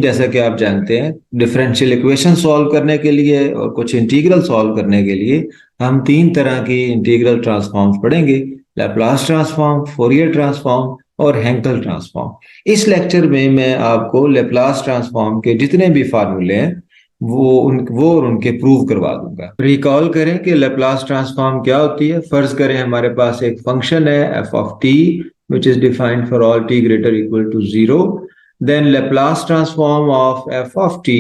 जैसा कि आप जानते हैं, डिफरेंशियल इक्वेशन सॉल्व करने के लिए और कुछ इंटीग्रल सॉल्व करने के लिए हम तीन तरह की इंटीग्रल ट्रांसफॉर्म्स पढ़ेंगे। लैप्लास ट्रांसफॉर्म, फोरियर ट्रांसफॉर्म और हैंकेल ट्रांसफॉर्म। इस लेक्चर में मैं आपको लैप्लास ट्रांसफॉर्म के जितने भी फार्मूले हैं वो और उनके प्रूव करवा दूंगा। रिकॉल करें कि लैप्लास ट्रांसफॉर्म क्या होती है। फर्ज करें हमारे पास एक फंक्शन है f of t which is defined for all t greater equal to zero. Then Laplace transform of f of t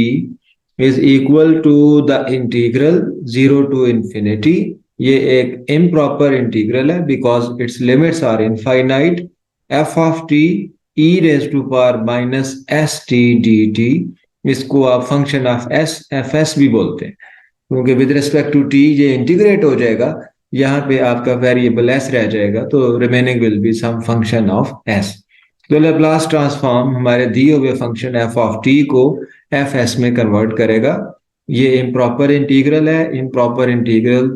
is equal to the integral 0 to infinity. ये एक improper integral है because its limits are infinite. f of t e raised to power minus st dt, इसको आप function of S f S भी बोलते हैं क्योंकि with respect to T ये इंटीग्रेट हो जाएगा। यहाँ पे आपका वेरिएबल एस रह जाएगा तो remaining will be some function of s. तो लैप्लास ट्रांसफॉर्म हमारे दिए हुए फंक्शन एफ ऑफ टी को एफ एस में कन्वर्ट करेगा। ये इम्प्रॉपर इंटीग्रल है। इम्प्रॉपर इंटीग्रल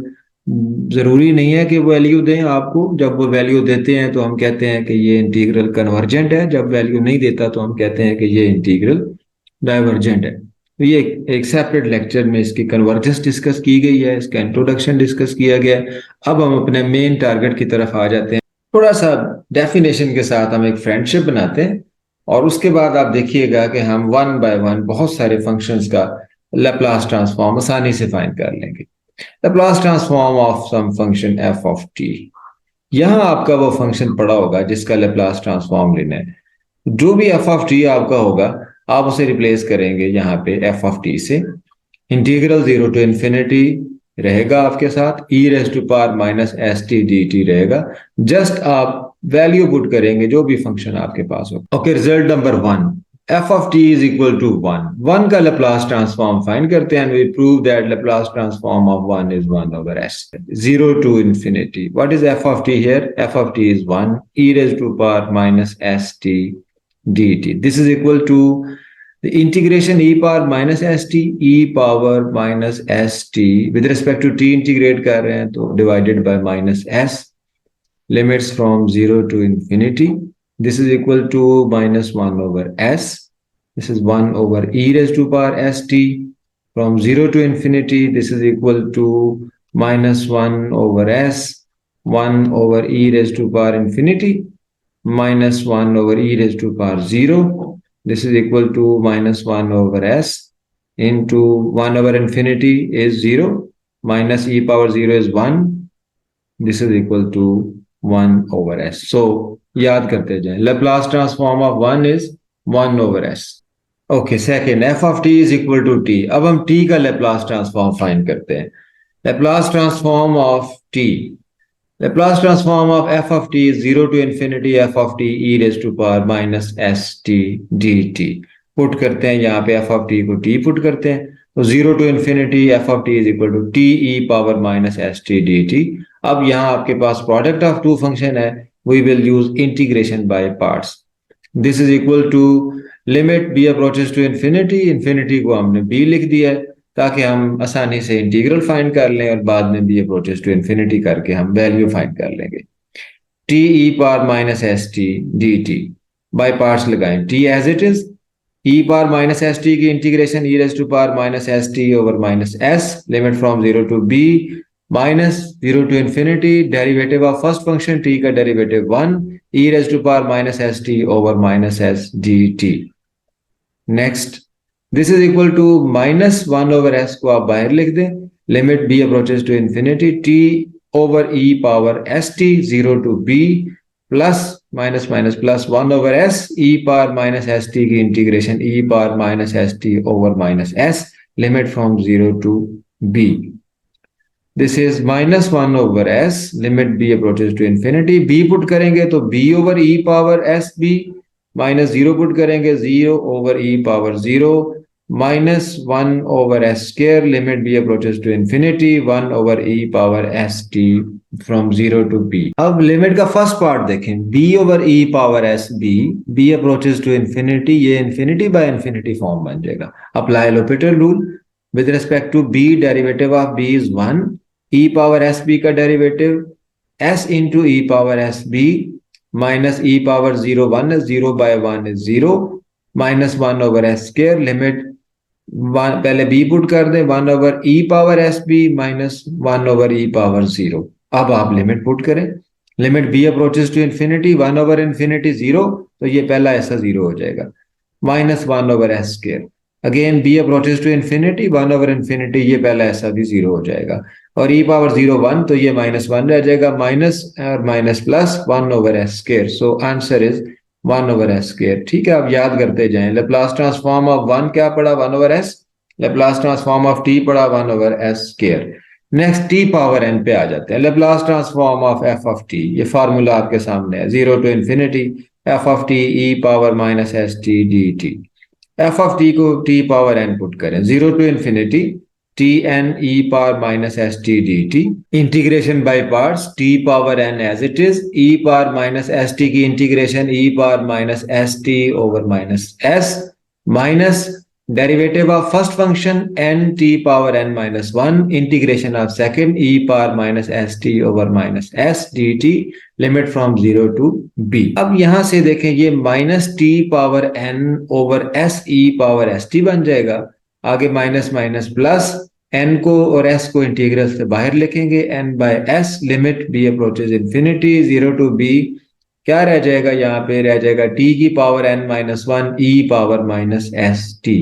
जरूरी नहीं है कि वैल्यू दें आपको। जब वो वैल्यू देते हैं तो हम कहते हैं कि ये इंटीग्रल कन्वर्जेंट है, जब वैल्यू नहीं देता तो हम कहते हैं कि ये इंटीग्रल डाइवर्जेंट है। तो ये एक सेपरेट लेक्चर में इसकी कन्वर्जेंस डिस्कस की गई है, इसका इंट्रोडक्शन डिस्कस किया गया है। अब हम अपने मेन टारगेट की तरफ आ जाते हैं। थोड़ा सा डेफिनेशन के साथ हम एक फ्रेंडशिप बनाते हैं और उसके बाद आप देखिएगा कि हम वन बाय वन बहुत सारे फंक्शंस का लैप्लास ट्रांसफॉर्म आसानी से फाइंड कर लेंगे। Laplace transform of some function f of t. यहां आपका वो फंक्शन पड़ा होगा जिसका लैप्लास ट्रांसफॉर्म लेना है। जो भी एफ ऑफ टी आपका होगा आप उसे रिप्लेस करेंगे यहाँ पे एफ ऑफ टी से। इंटीग्रल 0 टू इन्फिनिटी रहेगा आपके साथ, E raise to power minus S T D T रहेगा। जस्ट आप वैल्यू पुट करेंगे जो भी फंक्शन आपके पास हो। Okay, result number 1, F of T is equal to 1। 1 का लैप्लास ट्रांसफॉर्म फाइंड करते हैं। We prove that Laplace transform of 1 is 1 over S. 0 to infinity, what is F of t here? F of T is 1, E raise to power minus S t dt. This is equal to the integration e power minus st, e power minus st with respect to t integrate कर रहे हैं तो divided by minus s, limits from 0 to infinity. This is equal to minus 1 over s. This is 1 over e raised to power st from 0 to infinity. This is equal to minus 1 over s, 1 over e raised to power infinity minus 1 over e raised to power 0. This is equal to minus 1 over s into 1 over infinity is 0 minus e power 0 is 1. This is equal to 1 over s. So याद करते जाएं, Laplace transform of 1 is 1 over s. Okay, second, f of t is equal to t. अब हम t का Laplace transform find करते हैं। Laplace transform of t. Laplace transform of f of t is 0 to infinity f of t e raised to power minus st dt. Put करते हैं यहाँ पे f of t को t put करते हैं तो 0 to infinity f of t is equal to t e power minus st dt. अब यहाँ आपके पास प्रोडक्ट ऑफ टू फंक्शन है, we will use integration by parts. This is equal to limit b approaches to infinity. Infinity को हमने b लिख दिया है ताकि हम आसानी से इंटीग्रल फाइंड कर लें और बाद में भी अप्रोचेस टू इन्फिनिटी करके हम वैल्यू फाइंड कर लेंगे। T E power minus S T D T by parts लगाएं। T as it is, E power minus S T की integration E raise to power minus S T over minus S, limit from 0 to B minus 0 to infinity, derivative of first function T का derivative 1, E raise to power minus S T over minus S D T. Next, this is equal to minus 1 over S को आप बाहर लिख दें, limit B approaches to infinity T over E power S T 0 to B plus minus minus plus 1 over S E power minus S T की integration E power minus S T over minus S, limit from 0 to B. This is minus 1 over S, limit B approaches to infinity, B put करेंगे तो B over ई power S B, minus 0 put करेंगे 0 over E power 0 minus 1 over s square, limit b approaches to infinity 1 over e power st from 0 to b. अब limit का first part देखें, b over e power s b approaches to infinity, ये infinity by infinity form बन जाएगा। Apply L'Hopital rule, with respect to b derivative of b is 1, e power s b का derivative s into e power s b minus e power 0 1 is 0 by 1 is 0 minus one over S square limit पहले B put कर दें, one over ई power S B minus one over ई power zero. अब आप limit put करें, limit B approaches to infinity one over infinity zero, तो ये पहला ऐसा जीरो हो जाएगा, minus one over S square. Again B approaches to infinity one over infinity, ये पहला ऐसा भी जीरो हो जाएगा, और ई पावर जीरो वन, तो ये माइनस वन रह जाएगा, माइनस और minus plus one over S square. So answer is one over S square. ठीक है, आप याद करते जाएं। लेप्लास ट्रांसफॉर्म ऑफ वन क्या पड़ा, one over S. Laplace transform of T पड़ा one over S square. Next T power N पे आ जाते हैं। Laplace transform of F of T, ये फार्मूला आपके सामने है, zero to infinity F of T E power minus S T D T. F of T को T power N put करें, zero to infinity T N E power minus S T D T, integration by parts, T power N as it is, E power minus S T की integration E power minus S T over minus S, minus derivative of first function N T power N minus one, integration of second E power minus S T over minus S D T, limit from zero to B. अब यहां से देखें, ये minus T power N over S ई power S T बन जाएगा, आगे minus minus plus, N को और एस को इंटीग्रल से बाहर लिखेंगे, n by s, limit b approaches infinity zero to b, क्या रह जाएगा, यहाँ पे रह जाएगा टी की power N minus one e power minus S t.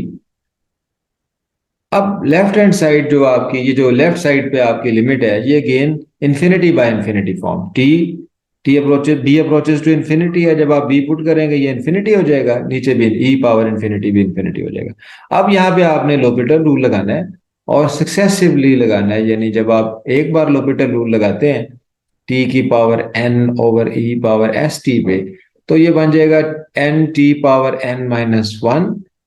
अब लेफ्ट हैंड साइड जो आपकी, ये जो लेफ्ट साइड पे आपकी लिमिट है, ये again infinity by infinity form, t t approaches b approaches to infinity है, जब आप बी पुट करेंगे ये इन्फिनिटी हो जाएगा, नीचे भी ई पावर इन्फिनिटी भी इन्फिनिटी हो जाएगा। अब यहाँ पे आपने लोपिटल रूल लगाना है और सक्सेसिवली लगाना है, यानी जब आप एक बार लोपिटल रूल लगाते हैं टी की पावर एन ओवर ई पावर एस टी पे, तो ये बन जाएगा N T power N minus one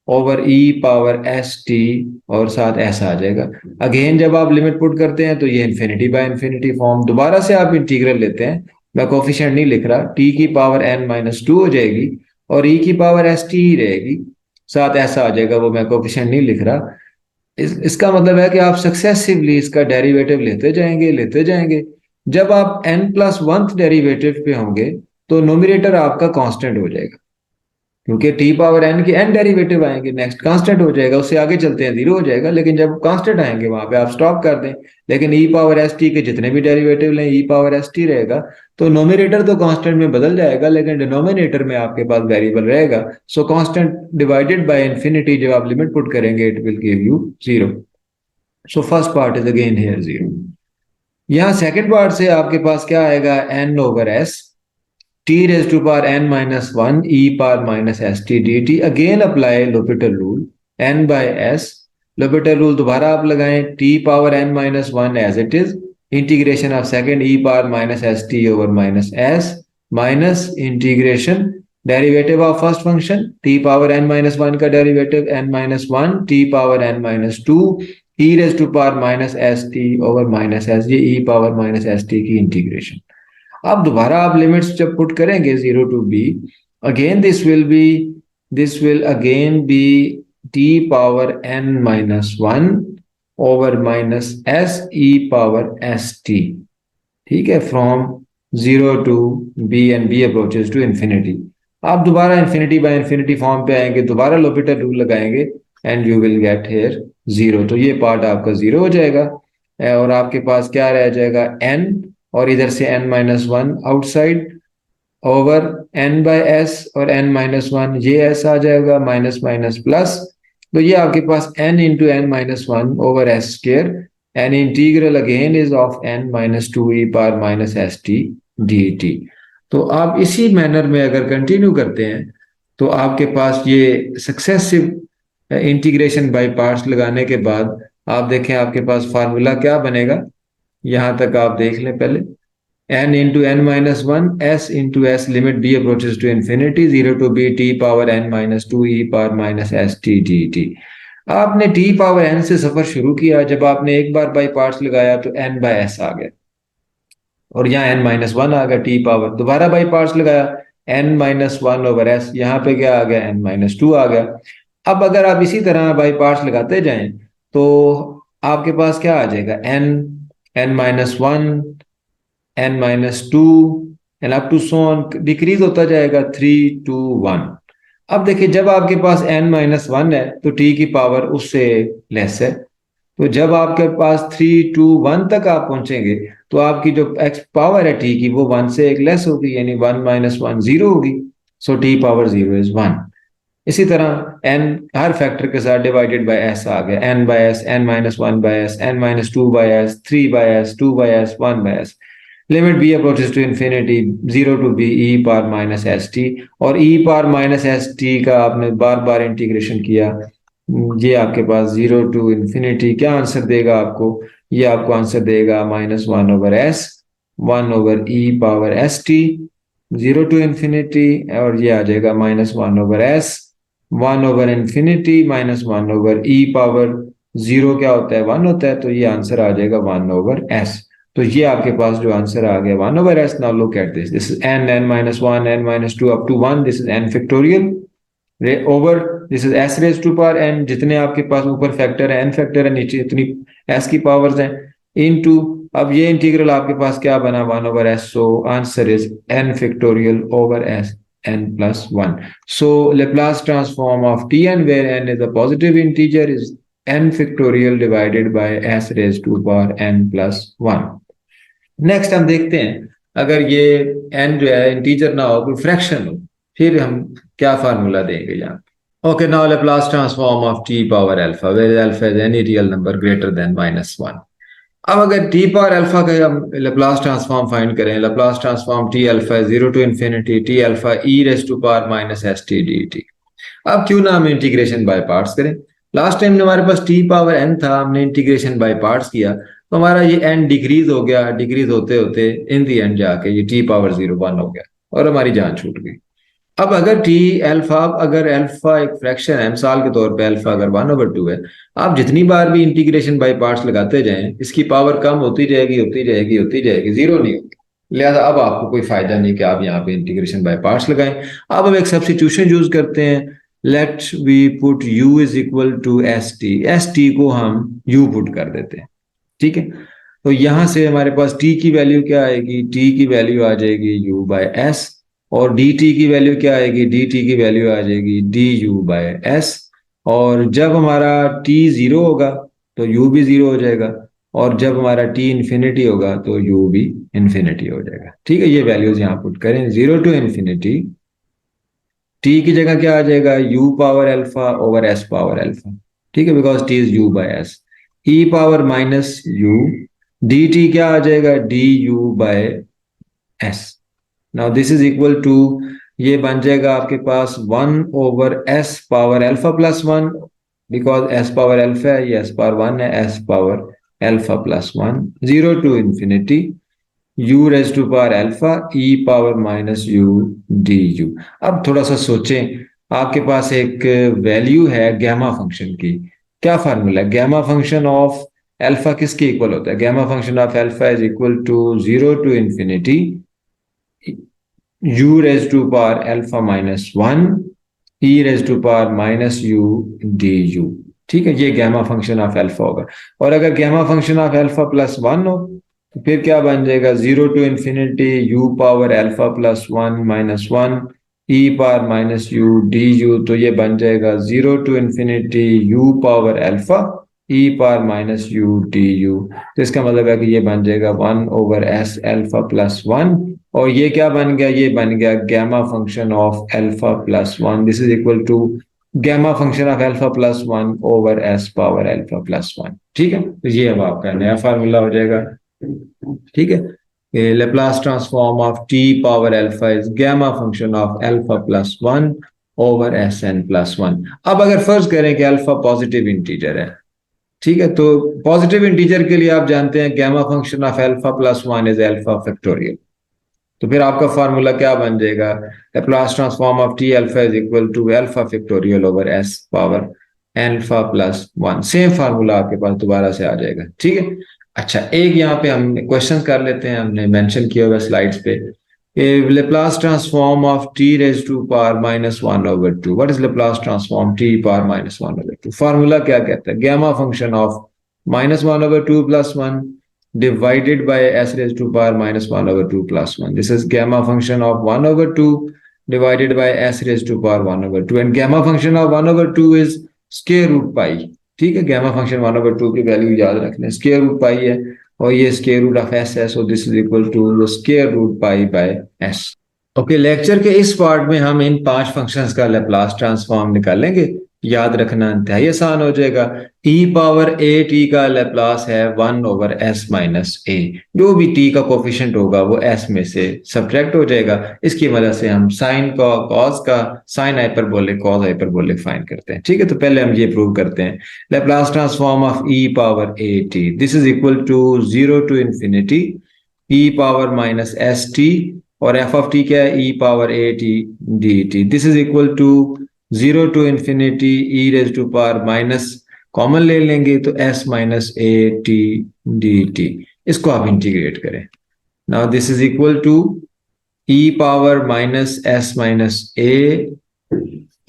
over ई पावर एस टी, और साथ ऐसा आ जाएगा। अगेन जब आप लिमिट पुट करते हैं तो ये इन्फिनिटी बाय इन्फिनिटी फॉर्म, दोबारा से आप इंटीग्रल लेते हैं, मैं कोफिशिएंट नहीं लिख रहा, टी की पावर एन माइनस टू हो जाएगी और ई की पावर एस टी ही रहेगी, साथ ऐसा आ जाएगा, वो मैं कोफिशिएंट नहीं लिख रहा। इसका मतलब है कि आप सक्सेसिवली इसका डेरिवेटिव लेते जाएंगे लेते जाएंगे, जब आप n प्लस वन डेरिवेटिव पे होंगे तो नोमिनेटर आपका कांस्टेंट हो जाएगा, क्योंकि t पावर n के n डेरिवेटिव आएंगे, नेक्स्ट कांस्टेंट हो जाएगा, उससे आगे चलते हैं जीरो हो जाएगा, लेकिन जब कांस्टेंट आएंगे वहां पे आप स्टॉप कर दें। लेकिन e पावर एस टी के जितने भी डेरिवेटिव लें e पावर एस टी रहेगा, तो नोमिनेटर तो कांस्टेंट में बदल जाएगा, लेकिन डिनोमिनेटर में आपके पास वेरिएबल रहेगा। So constant divided by infinity, जब आप लिमिट पुट करेंगे it will give you zero. So first part is again here zero. यहाँ सेकंड पार्ट से आपके पास क्या आएगा, n over s t raise to power n minus one e power minus S T D T. Again apply L'Hopital rule, n by s, L'Hopital rule दोबारा आप लगाएं, t power n minus one as it is, integration of second e power minus S T over minus s, minus integration derivative of first function t power n minus one का derivative n minus one t power n minus two e raise to power minus S T over minus S, ये e power minus S T की integration. अब दोबारा आप limits जब put करेंगे zero to B, again this will again be T power N minus one over minus s E power S t. ठीक है, from zero to b and b approaches to infinity. आप दोबारा infinity by infinity form पे आएंगे, दोबारा L'Hopital rule लगाएंगे and you will get here zero, तो ये पार्ट आपका जीरो हो जाएगा और आपके पास क्या रह जाएगा, n, और इधर से n minus one outside over n by s, और n माइनस वन ये ऐसा आ जाएगा, माइनस माइनस प्लस, तो ये आपके पास n into n minus one over S square, n integral again is of n minus two E power minus S T D t. तो आप इसी मैनर में अगर कंटिन्यू करते हैं तो आपके पास ये सक्सेसिव इंटीग्रेशन बाय पार्ट्स लगाने के बाद आप देखें आपके पास फार्मूला क्या बनेगा, यहां तक आप देख लें पहले, n into n minus one s into s, limit b approaches to infinity zero to b T power n minus two E power minus S T D t. आपने t पावर n से सफर शुरू किया, जब आपने एक बार by parts लगाया तो n by S आ गया, और यहाँ n माइनस वन आ गया, t पावर दोबारा बाई पार्ट्स लगाया n minus one over S, यहाँ पे क्या आ गया, n माइनस टू आ गया। अब अगर आप इसी तरह बाई पार्ट्स लगाते जाएं तो आपके पास क्या आ जाएगा, n minus one, n minus two, and up to so on, decrease होता जाएगा 3 2 1। अब देखिए जब आपके पास n-1 है तो t की पावर उससे लेस है। तो जब आपके पास 3 2 1 तक आप पहुंचेंगे तो आपकी जो एक्स पावर है टी की वो 1 से एक लेस होगी, यानी 1 - 1 0 होगी। So T power 0 is 1। इसी तरह n हर फैक्टर के साथ डिवाइडेड बाय s आ गया, n/s, n-1/s, n-2/s, 3/s, 2/s, 1/s। Limit b approaches to infinity 0 to b e power minus S T. और e power minus S t का आपने बार बार इंटीग्रेशन किया, ये आपके पास 0 टू इंफिनिटी क्या आंसर देगा आपको? ये आपको आंसर देगा -1/s, 1/e⁻st, 0 टू इंफिनिटी। और ये आ जाएगा -1/s, 1/इंफिनिटी, -1/e⁻। जीरो क्या होता है? 1 होता है, तो ये आंसर आ जाएगा 1/s। तो ये आपके पास जो आंसर आ गया 1/s। Now look at this is n-1, n-2 up to 1, this is n factorial over this is s raise to power n। जितने आपके पास ऊपर फैक्टर है n फैक्टर है, नीचे इतनी s की पावर्स हैं, इनटू। अब ये इंटीग्रल आपके पास क्या बना? 1/s। So answer is n factorial over s n+1। So Laplace transform of Tn where n is a positive integer is n factorial divided by s raised to power n+1। Next हम देखते हैं, अगर ये n जो है integer ना हो, कोई फ्रैक्शन हो, फिर हम क्या फार्मूला देंगे यहाँ? Okay, now Laplace transform of t power alpha where alpha is any real number greater than -1। अब अगर t पावर अल्फा का हम Laplace ट्रांसफॉर्म फाइंड करें, Laplace transform t alpha 0 to infinity t alpha e raise to power minus S T D t. अब क्यों ना हम integration by parts करें? लास्ट टाइम हमारे पास टी पावर एन था, हमने इंटीग्रेशन बाय पार्ट्स किया, तो हमारा ये एन डिक्रीज हो गया, डिक्रीज होते होते इन दी एंड जाके ये टी पावर 0 1 हो गया और हमारी जान छूट गई। अब अगर टी अल्फा, अगर अल्फा एक फ्रैक्शन है, मिसाल के तौर पे अल्फा अगर 1/2 है, आप जितनी बार भी इंटीग्रेशन बाय पार्ट्स लगाते जाएं, इसकी पावर कम होती जाएगी, होती जाएगी, होती जाएगी, जीरो नहीं होगी। लिहाजा अब आपको कोई फायदा नहीं कि आप यहाँ पे इंटीग्रेशन बाय पार्ट्स लगाएं। अब हम एक सब्स्टिट्यूशन यूज करते हैं। Let we put u is equal to s t को हम u पुट कर देते हैं, ठीक है। तो यहां से हमारे पास t की वैल्यू क्या आएगी? t की वैल्यू आ जाएगी u/s। और dt की वैल्यू क्या आएगी? dt की वैल्यू आ जाएगी du/s। और जब हमारा t 0 होगा तो u भी 0 हो जाएगा, और जब हमारा t इंफिनिटी होगा तो u भी इंफिनिटी हो जाएगा, ठीक है। ये वैल्यूज यहाँ पुट करें, 0 टू इंफिनिटी t की जगह क्या आ जाएगा? u power alpha over s power alpha, ठीक है, because t is u/s। e power minus u, dt क्या आ जाएगा? du/s। Now this is equal to, ये बन जाएगा आपके पास 1/s power alpha plus 1, because s power alpha है, ये s पावर 1 है, s power alpha plus 1, 0 to infinity u raise to power alpha e power minus u d u. अब थोड़ा सा सोचें, आपके पास एक वैल्यू है गैमा फंक्शन की। क्या फार्मूला है? गैमा फंक्शन ऑफ अल्फा किसके इक्वल होता है? Gamma function of alpha is equal to 0 to infinity u raise to power alpha minus 1 e raise to power minus u d u, ठीक है। ये gamma function of alpha होगा। और अगर gamma function of alpha plus 1 हो तो फिर क्या बन जाएगा? 0 to infinity u power alpha plus 1 minus 1 e power minus u d u. तो ये बन जाएगा 0 to infinity u power alpha e power minus u d u. तो इसका मतलब है कि ये बन जाएगा 1/s अल्फा प्लस 1। और ये क्या बन गया? ये बन गया gamma function of alpha plus 1। This is equal to gamma function of alpha plus 1 over s power alpha plus 1, ठीक है। तो ये अब आपका नया फार्मूला हो जाएगा, ठीक है। Laplace transform of t power alpha is gamma function of alpha plus 1 over s n plus 1। अब अगर फर्ज करें कि अल्फा पॉजिटिव इंटीजर है, ठीक है, तो पॉजिटिव इंटीजर के लिए आप जानते हैं gamma function of alpha plus 1 is alpha factorial. तो फिर आपका फार्मूला क्या बन जाएगा? Laplace transform of t alpha is equal to alpha factorial over s power alpha plus 1। Same formula आपके पास दोबारा से आ जाएगा, ठीक है। अच्छा, एक यहाँ पे हम क्वेश्चन कर लेते हैं, हमने मेंशन किया हुआ स्लाइड्स पे। Laplace transform of T raise to power -1/2। What is Laplace transform t power -1/2? Formula क्या कहता है? Gamma function of -1/2 plus 1 divided by s raised to power -1/2 plus 1. This is gamma function of 1/2 divided by s raised to power 1 over 2 and gamma function of 1 over 2 is square root pi. ठीक है, gamma function 1 over 2 की value याद रखना है, square root pi है और ये square root of s है, so this is equal to the square root pi by s. Okay, lecture के इस पार्ट में हम इन 5 फंक्शंस का लैप्लास ट्रांसफॉर्म निकालेंगे। याद रखना इंतहाई आसान हो जाएगा। e पावर ए टी का लैप्लास है 1 ओवर एस माइनस ए। जो भी t का कोफिशिएंट होगा वो s में से सब्ट्रैक्ट हो जाएगा। इसकी वजह से हम साइन का, कॉस का, sine hyperbolic, cos hyperbolic find करते हैं। ठीक है, तो पहले हम ये प्रूव करते हैं। Laplace transform of e power A T, this is equal to 0 to infinity e power minus S T, और एफ ऑफ टी क्या है, E power A T D T. This is equal to 0 to infinity E raise to power minus, common ले लेंगे तो S minus ए T D T. इसको आप integrate करें। Now this is equal to E power minus S minus A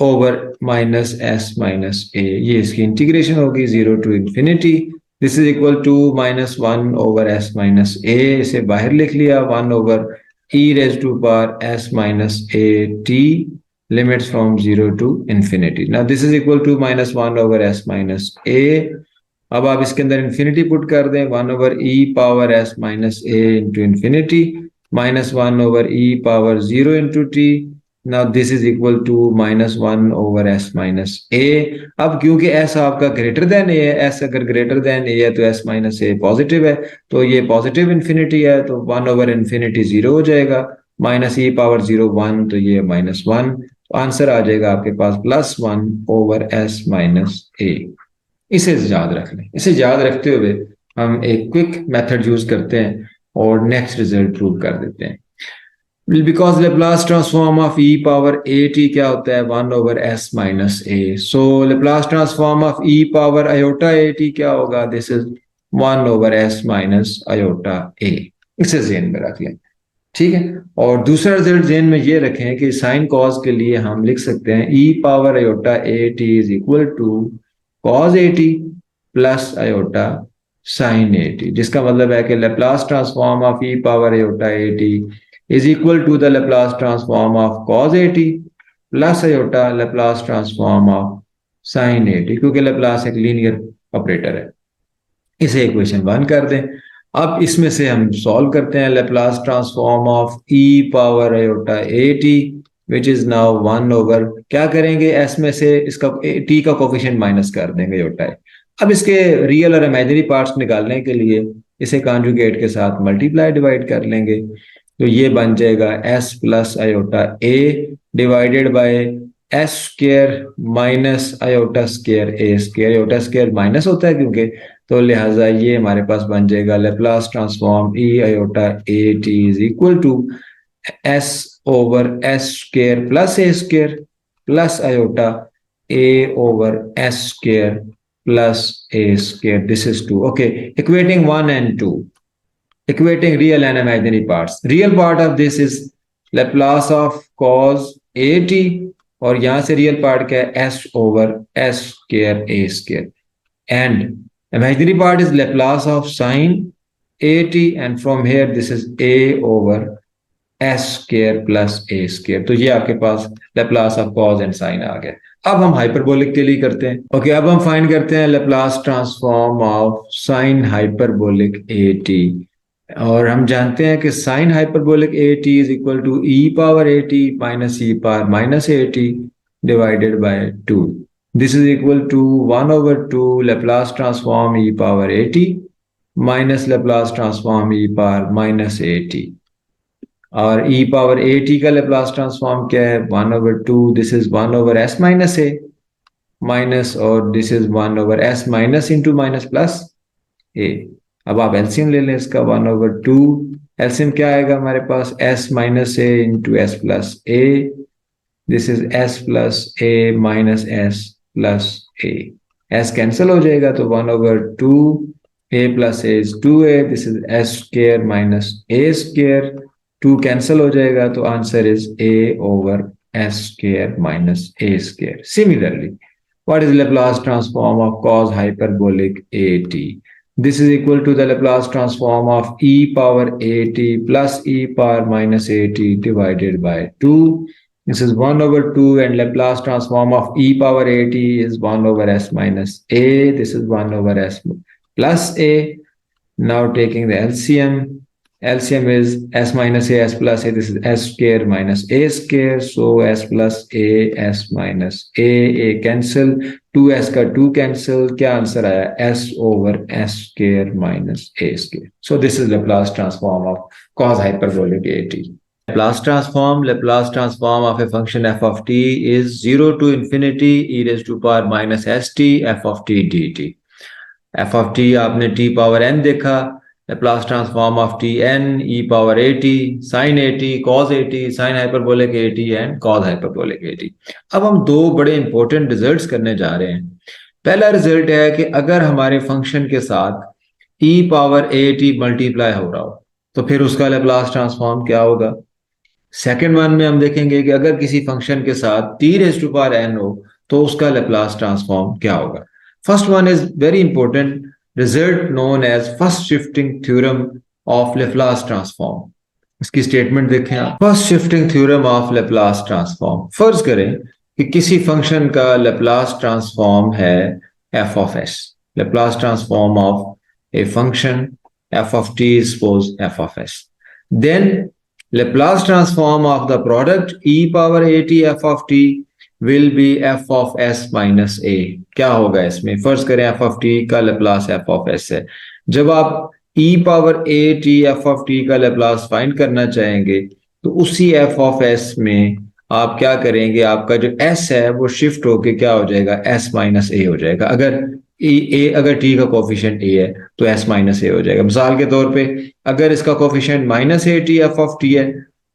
over minus S minus A, ये इसकी integration होगी 0 to infinity. This is equal to minus 1 over S minus A, इसे बाहर लिख लिया, 1 over e raised to power s minus a t, limits from 0 to infinity. Now this is equal to minus 1 over s minus a. अब आप इसके अंदर infinity put कर दें, 1 over e power s minus a into infinity minus 1 over e power 0 into t. Now this is equal to minus 1 over s minus a। अब क्योंकि s आपका greater than a है, s अगर greater than a है तो s minus a positive है, तो ये पॉजिटिव इंफिनिटी है, तो 1 ओवर इंफिनिटी 0 हो जाएगा, माइनस e पावर 0 1, तो ये माइनस 1, तो आंसर आ जाएगा आपके पास plus 1 over s minus a। इसे याद रख लें। इसे याद रखते हुए हम एक क्विक मेथड यूज करते हैं और नेक्स्ट रिजल्ट प्रूव कर देते हैं। Because Laplace transform of e power A t क्या होता है, 1 over s minus a। So Laplace transform of e power iota a t क्या होगा, this is 1 over s minus iota a। इसे जेन में रख लें। ठीक है, और दूसरा रिजल्ट जेन में ये रखें कि साइन कॉस के लिए हम लिख सकते हैं e power iota a t is equal to cos A t plus iota sine a t, जिसका मतलब है कि Laplace transform of e power iota a t is equal to the Laplace transform of cos at plus iota Laplace transform of sin at, क्योंकि Laplace एक linear operator है। इसे equation 1 कर दें। अब इसमें से हम सॉल्व करते हैं Laplace transform of e power iota at which is now 1 over, क्या करेंगे, s में से इसका t का कोफिशिएंट माइनस कर देंगे iota। अब इसके रियल और इमेजिनरी पार्ट्स निकालने के लिए इसे कॉन्जुगेट के साथ मल्टीप्लाई डिवाइड कर लेंगे, तो ये बन जाएगा s plus iota a divided by S square minus iota square A square. Iota square minus होता है क्योंकि, तो लिहाजा ये हमारे पास बन जाएगा Laplace transform e iota a t is equal to s over S square plus A square plus iota a over S square plus A square. This is 2। Okay, equating 1 and 2, equating real and imaginary parts. Real part of this is Laplace of cos at, और यहां से real part क्या है, s over s square a square, and imaginary part is Laplace of sin at, and from here this is a over s square plus a square. तो ये आपके पास Laplace of cos and sin आ गया। अब हम hyperbolic के लिए करते हैं। ओके, अब हम फाइंड करते हैं Laplace transform of sin hyperbolic at, और हम जानते हैं कि sine hyperbolic a t is equal to E power A t minus e power minus A t divided by 2। This is equal to 1 over 2 Laplace transform e power A t minus Laplace transform e power minus A t, और e power A T का Laplace transform क्या है, 1 over 2, this is 1 over S minus A minus, और this is 1 over S minus into minus plus A. अब आप LCM ले लें इसका, 1 ओवर 2, एलसीएम क्या आएगा हमारे पास, s minus A into S plus A, this is s plus A minus S plus A, s cancel हो जाएगा तो 1 over 2 a plus A is 2a, this is s square minus A square, 2 cancel हो जाएगा तो answer is a over s square minus A square. Similarly, what is Laplace transform of cos hyperbolic at? This is equal to the Laplace transform of e power at plus e power minus at divided by 2. This is 1 over 2 and Laplace transform of e power at is 1 over s minus a. This is 1 over s plus a. Now taking the LCM. LCM is s minus a, s plus a. This is s square minus a square. So s plus a, s minus a cancel. 2s का 2 cancel. क्या answer आया? s over s square minus a square. So this is Laplace transform of cos hyperbolic at. Laplace transform of a function f of t is 0 to infinity e raised to power minus st f of t dt. f of t आपने t power n देखा. Laplace transform of t n e power at sin at cos at sin hyperbolic at and cos hyperbolic at. अब हम दो बड़े important results करने जा रहे हैं. पहला रिजल्ट है कि अगर हमारे फंक्शन के साथ e पावर at मल्टीप्लाई हो रहा हो तो फिर उसका Laplace ट्रांसफॉर्म क्या होगा. सेकेंड वन में हम देखेंगे कि अगर किसी फंक्शन के साथ t raise to power n हो तो उसका Laplace ट्रांसफॉर्म क्या होगा. First one is very important result known as first shifting theorem of Laplace transform. इसकी स्टेटमेंट देखें आप. First shifting theorem of Laplace transform. फर्ज करें कि किसी फंक्शन का Laplace ट्रांसफॉर्म है f of s. Laplace transform of a function f of t is suppose f of s. Then Laplace transform of the product e power at f of t will be f of s minus a. क्या होगा इसमें? फर्ज करें f of t का Laplace f of s है. जब आप e power at f of t का Laplace फाइंड करना चाहेंगे तो उसी f of s में आप क्या करेंगे? आपका जो s है वो शिफ्ट होके क्या हो जाएगा? s माइनस a हो जाएगा. अगर t का कोफिशिएंट a है तो s माइनस a हो जाएगा. मिसाल के तौर पे अगर इसका coefficient minus a t f of t है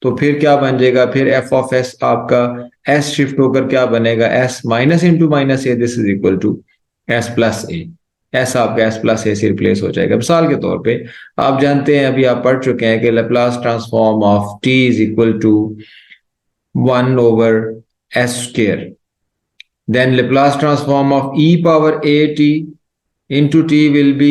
तो फिर क्या बन जाएगा? फिर f of s आपका s शिफ्ट होकर क्या बनेगा? s minus into minus a. This is equal to s plus a. s आपका s प्लस a से रिप्लेस हो जाएगा. मिसाल के तौर पे आप जानते हैं, अभी आप पढ़ चुके हैं कि Laplace transform of t is equal to 1 over s square. Then Laplace transform of e power at into t will be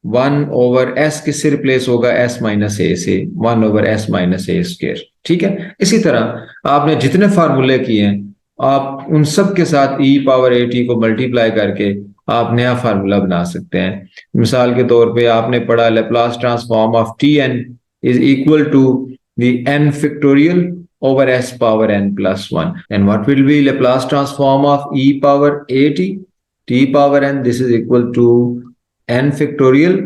1 over s किससे रिप्लेस होगा? s माइनस a से. 1 over s minus a square. ठीक है. इसी तरह आपने जितने फार्मूले किए हैं आप उन सब के साथ e पावर at को मल्टीप्लाई करके आप नया फार्मूला बना सकते हैं. मिसाल के तौर पे आपने पढ़ा Laplace transform of tn is equal to the n factorial over s power n plus 1. And what will be Laplace transform of e power at t power n? This is equal to n factorial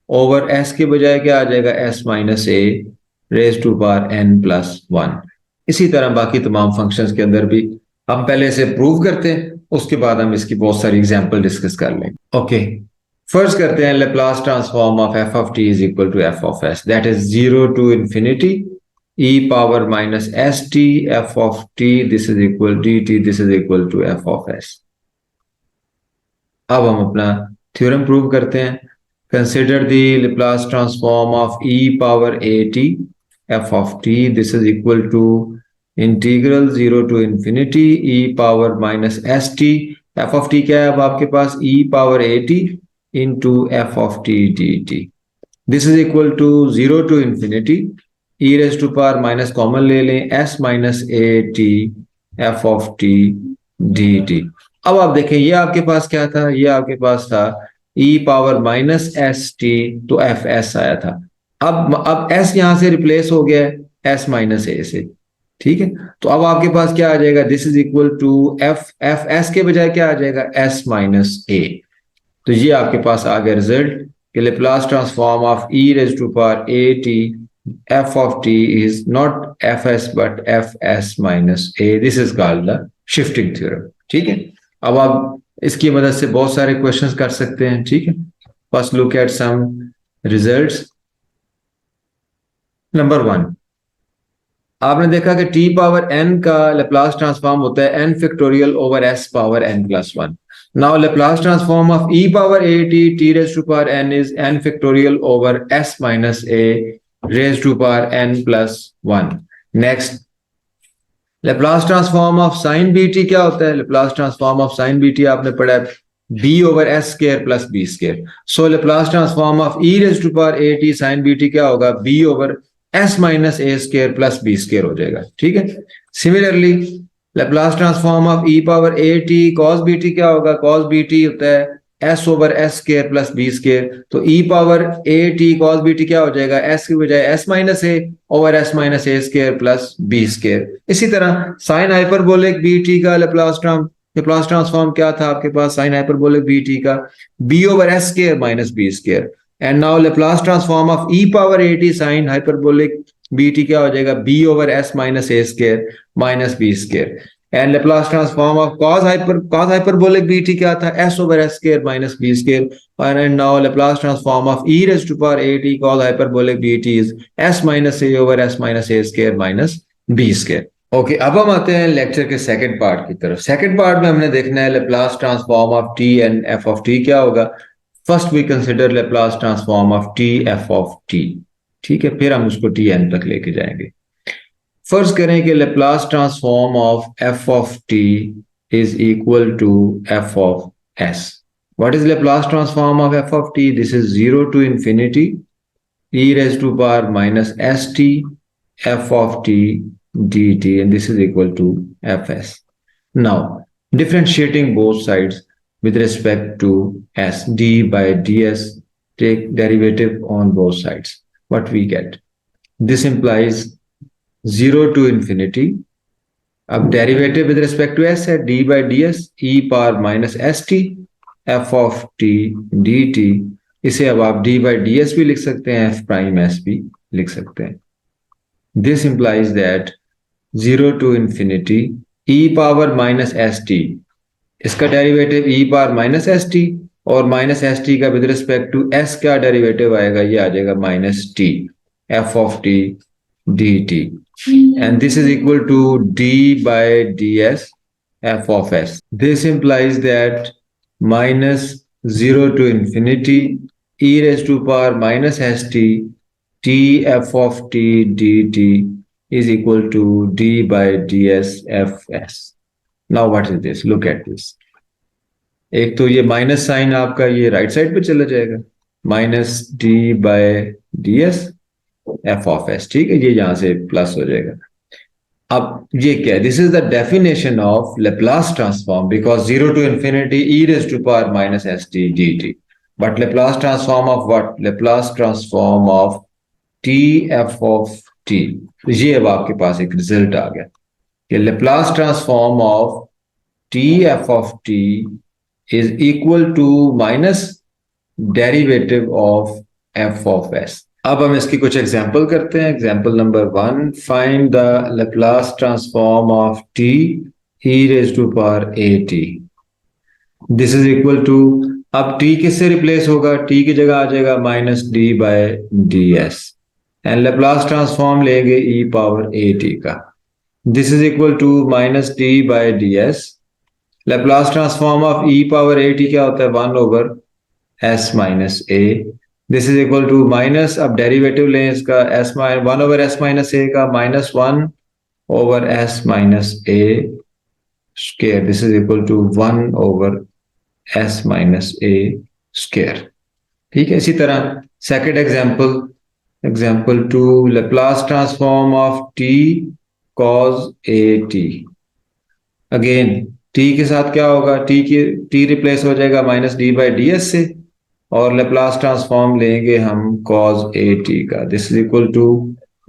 over s के बजाय क्या आ जाएगा? s minus a raised to power n plus 1. इसी तरह बाकी तमाम functions के अंदर भी हम पहले से प्रूव करते हैं, उसके बाद हम इसकी बहुत सारी एग्जांपल डिस्कस कर लेंगे. ओके, फर्स्ट करते हैं Laplace transform of f of t is equal to f of s. That is 0 to infinity e power minus st f of t. This is equal dt. This is equal to f of s. अब हम अपना theorem prove करते हैं. Consider the Laplace transform of e power at f of t. This is equal to integral 0 to infinity e power minus st. f of t क्या है अब आपके पास? e power at into f of t dt. This is equal to 0 to infinity e raised to power minus common ले लें s minus a t f of t dt. अब आप देखें ये आपके पास क्या था? ये आपके पास था e power minus s t तो f s आया था. अब s यहां से रिप्लेस हो गया है s माइनस a से. ठीक है, तो अब आपके पास क्या आ जाएगा? This is equal to f s के बजाय क्या आ जाएगा? s minus a. तो ये आपके पास आ गया रिजल्ट कि Laplace transform of e raised to power a t f of t is not fs but fs minus a. This is called the shifting theorem. ठीक है, अब आप इसकी मदद से बहुत सारे क्वेश्चंस कर सकते हैं. ठीक है, first look at some results. Number 1, आपने देखा कि t पावर n का Laplace ट्रांसफॉर्म होता है n factorial over s power n plus 1. Now Laplace transform of e power at t raised to power n is n factorial over s minus a raised to power n plus 1. Next, Laplace transform of sin bt क्या होता है? Laplace transform of sin bt आपने पढ़ा है b over s square plus b square. So Laplace transform of e raised to power at sin bt क्या होगा? b over S minus ए square plus B square हो जाएगा। ठीक है। Similarly Laplace transform of E power A T cos B T क्या होगा? Cos B T होता है S over S square plus B square. तो E power A T cos B T क्या हो जाएगा? एस की बजाय एस माइनस ए ओवर एस माइनस ए स्केयर प्लस बी स्केयर। इसी तरह साइन हाइपरबोलिक बी टी का लेप्लास ट्रांसफॉर्म क्या था आपके पास? साइन हाइपरबोलिक बी टी का b over S square minus b square. And now Laplace transform of E power A t sine hyperbolic b T क्या हो जाएगा? B over S minus A square minus b square. And Laplace transform of cos hyperbolic b T क्या था? S over S square minus b square. And now Laplace transform of e raise to power A T cos hyperbolic b t is s minus A over S minus A square minus b square. Okay, अब हम आते हैं lecture के second part की तरफ। Second part में हमने देखना है Laplace transform of t and f of T क्या होगा। First we consider Laplace transform of t F of T. ठीक है, फिर हम उसको टी एन तक लेके जाएंगे। फर्स्ट करें कि Laplace transform of F of T is equal to f of s. What is Laplace transform of F of t? This is zero to infinity e raised to power minus st f of t dt, and this is equal to fs. Now, differentiating both sides with respect to s, d by ds, take derivative on both sides. What we get? This implies 0 to infinity. अब derivative with respect to S है D by D S E power minus S T F of T D T. इसे अब आप D by D S भी लिख सकते हैं, F prime S भी लिख सकते हैं। This implies that zero to infinity e power minus S t, इसका derivative e power minus S T, और माइनस एस टी का विद रिस्पेक्ट टू एस क्या डेरिवेटिव आएगा? ये आ जाएगा minus t F of T D t, and this is equal to d by ds f of s. This implies that minus 0 to infinity e raised to power minus st t f of t dt is equal to d by ds fs. Now what is this? Look at this. एक तो ये minus sign आपका ये right side पे चला जाएगा, minus d by D s f of s. ठीक है, ये यहां से प्लस हो जाएगा। अब ये क्या है? This is the definition of Laplace transform, because zero to infinity E raise to power minus S T D t. But Laplace transform of what? Laplace transform of t F of T. ये अब आपके पास एक result आ गया कि Laplace transform of t F of T is equal to minus derivative of F of s. अब हम इसकी कुछ एग्जाम्पल करते हैं। Example number 1, find the Laplace transform of T e raise to power A T. This is equal to, अब t किससे replace होगा? T की जगह आ जाएगा minus d by D s, and Laplace transform लेंगे ई पावर ए टी का। This is equal to minus d by D s. Laplace transform of E power A t क्या होता है? 1 over S minus a. This is equal to minus, अब derivative लें इसका, S minus 1 over S minus A का, minus 1 over S minus A square. This is equal to 1 over S minus A square. ठीक है, इसी तरह second example, example 2, Laplace transform of T cos A T. Again T के साथ क्या होगा? T replace हो जाएगा minus D by D S से, और लेप्लास ट्रांसफॉर्म लेंगे हम cos ए टी का। This is equal to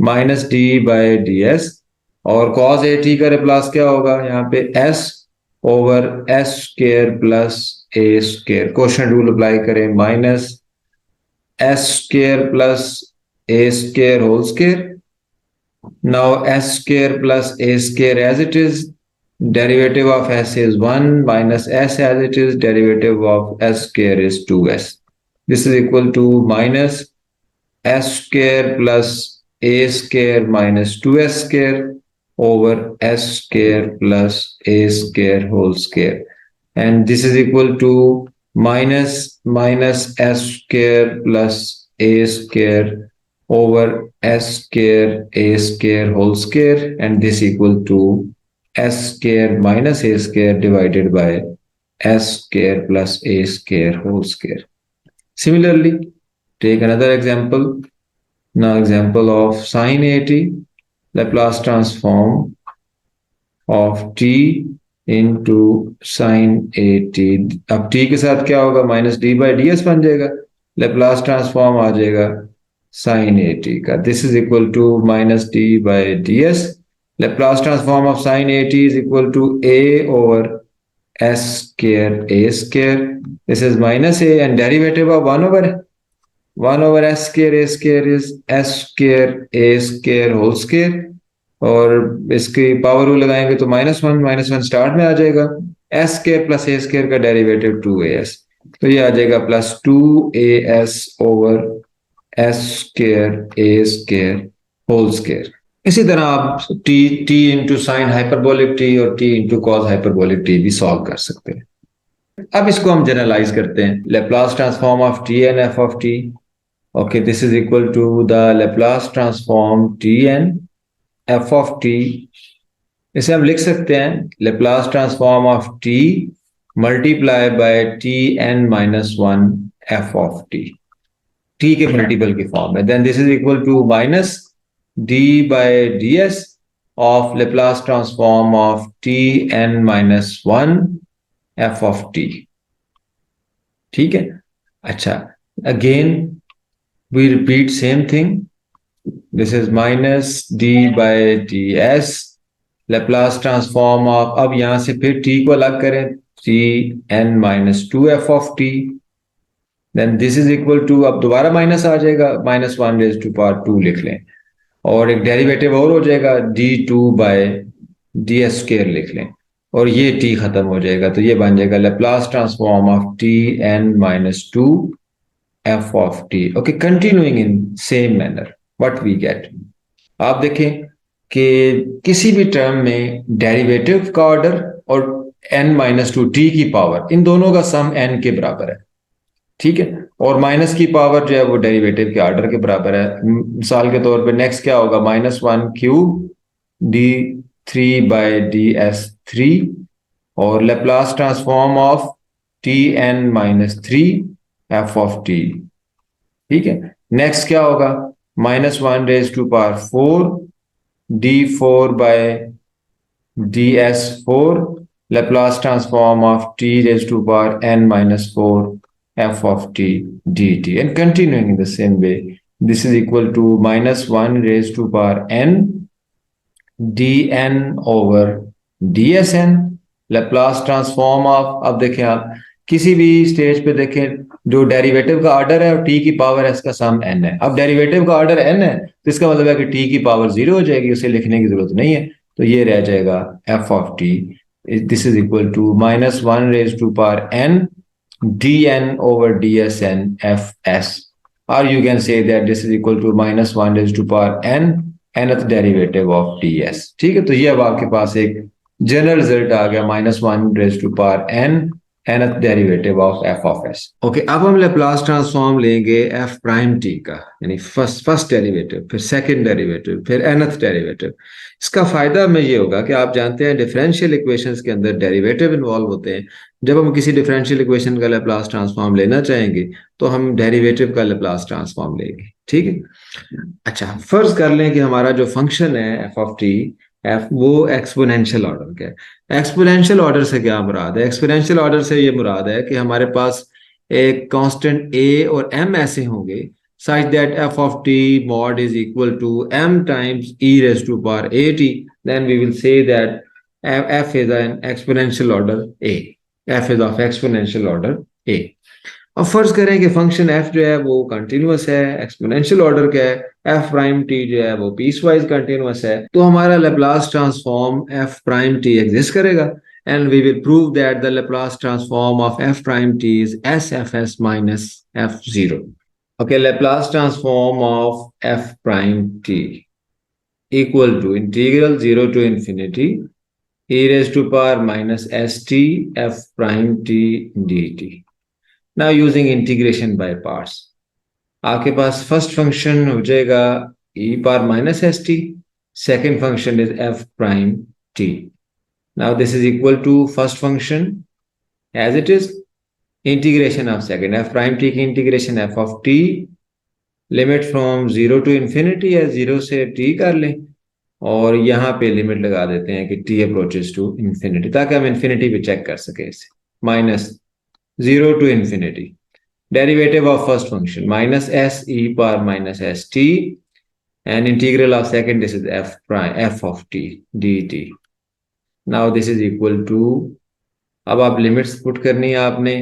minus D by D S, और cos ए टी का रिप्लास क्या होगा यहाँ पे? s over S square plus ए स्क्वायर। क्वोशंट रूल अप्लाई करें, minus S square plus A square whole square. Now s square plus a square as it is, derivative of s is 1 minus s as it is, derivative of s square is 2s. This is equal to minus s square plus a square minus 2s square over s square plus a square whole square, and this is equal to minus s square plus a square over s square a square whole square, and this equal to s square minus a square divided by s square plus a square whole square. Similarly, take another example. Now example of sin 80, Laplace transform of t into sine a t. अब t के साथ क्या होगा, minus D by D s बन जाएगा। Laplace transform आ जाएगा sine a T का, this is equal to minus D by D s. Laplace transform of sine a t is equal to a over S square A square, this is minus a and derivative of one over S square A square is s square A square whole square, और इसकी power rule लगाएंगे तो minus one start में आ जाएगा। S square plus A square का derivative two A S, तो ये आ जाएगा plus two A S over S square A square whole square. इसी तरह आप T T into sine hyperbolic T और T into cos hyperbolic T भी सॉल्व कर सकते हैं। अब इसको हम जनरलाइज करते हैं, Laplace transform of T N F of T. Okay, this is equal to the Laplace transform t N F of t. इसे हम लिख सकते हैं Laplace transform of t multiply by t N minus one f of t, t के multiple की form में। Then this is equal to minus d by D s of Laplace transform of T N minus one f of T. ठीक है, अच्छा, again we repeat same thing, this is minus d by D s Laplace transform of, अब यहां से फिर t को अलग करें, t N minus two f of t. Then this is equal to, अब दोबारा माइनस आ जाएगा, minus one raise to power two लिख लें, और एक डेरिवेटिव और हो जाएगा d two by D s square लिख लें, और ये टी खत्म हो जाएगा, तो ये बन जाएगा Laplace transform of T N minus two f of T. Okay, continuing in same manner what we get, आप देखें कि किसी भी टर्म में डेरिवेटिव का ऑर्डर और n माइनस टू टी की पावर, इन दोनों का सम n के बराबर है। ठीक है, और माइनस की पावर जो है वो डेरिवेटिव के ऑर्डर के बराबर है। मिसाल के तौर पे नेक्स्ट क्या होगा, minus one cube D three by D S three, और Laplace transform of T N minus three F of T. ठीक है, नेक्स्ट क्या होगा, minus one raise to power four D four by D S four, Laplace transform of T raise to power N minus four f of t dt, and continuing in the same way, this is equal to minus 1 raised to power n dn over dsn, Laplace transform of, अब देखें आप किसी भी stage पे देखें, जो derivative का order है और t की पावर है, इसका सम n है। अब डेरिवेटिव का ऑर्डर n है तो इसका मतलब है कि t की पावर जीरो हो जाएगी, उसे लिखने की जरूरत नहीं है, तो ये रह जाएगा f of t, this is equal to minus one raise to power n dn over dsn fs, or you can say that this is equal to minus 1 raised to power n nth derivative of ds। ठीक है, तो ये अब आपके पास एक general result आ गया, minus one raise to power n nth derivative of f of s। Okay, अब हम लेप्लास ट्रांसफॉर्म लेंगे f प्राइम t का, यानी फर्स्ट डेरिवेटिव, फिर सेकंड डेरिवेटिव, फिर nth डेरिवेटिव। इसका फायदा हमें ये होगा कि आप जानते हैं डिफरेंशियल इक्वेशंस के अंदर डेरिवेटिव इन्वॉल्व होते हैं। जब हम किसी डिफरेंशियल इक्वेशन का लेप्लास ट्रांसफॉर्म लेना चाहेंगे तो हम डेरिवेटिव का लेप्लास ट्रांसफॉर्म लेंगे। ठीक है, अच्छा, फर्ज कर लें कि हमारा जो फंक्शन है एफ ऑफ टी, एफ वो एक्सपोनेंशियल ऑर्डर का है। एक्सपोनेंशियल ऑर्डर से क्या मुराद है, एक्सपोनेंशियल ऑर्डर से ये मुराद है कि हमारे पास एक कांस्टेंट ए और एम ऐसे होंगे such that f of t mod is equal to m times e raised to power at, then we will say that f is an exponential order a, f is of exponential order a। अब फर्ज करें कि function f जो है वो continuous है, exponential order का है, f प्राइम t जो है वो पीस वाइज कंटिन्यूअस है, तो हमारा Laplace transform f prime t exist करेगा, and we will prove that the Laplace transform of f prime t is sfs minus f0। Okay, Laplace transform of f prime t equal to integral 0 to infinity e raised to power minus st f prime t dt। Now using integration by parts, आपके पास first function हो जाएगा e power minus st, second function is f prime t। Now this is equal to first function as it is, integration of second, f prime t की integration f of t limit from zero to infinity है, zero से t कर लें, और यहाँ पे limit लगा देते हैं कि टी अप्रोचेस टू इन्फिनिटी, ताकि हम इन्फिनिटी पे चेक कर सके इसे। Minus zero to infinity, derivative of first function minus s E power minus S t, and integral of second, this is f prime f of T D t. Now this is equal to, अब आप limits put करनी है आपने।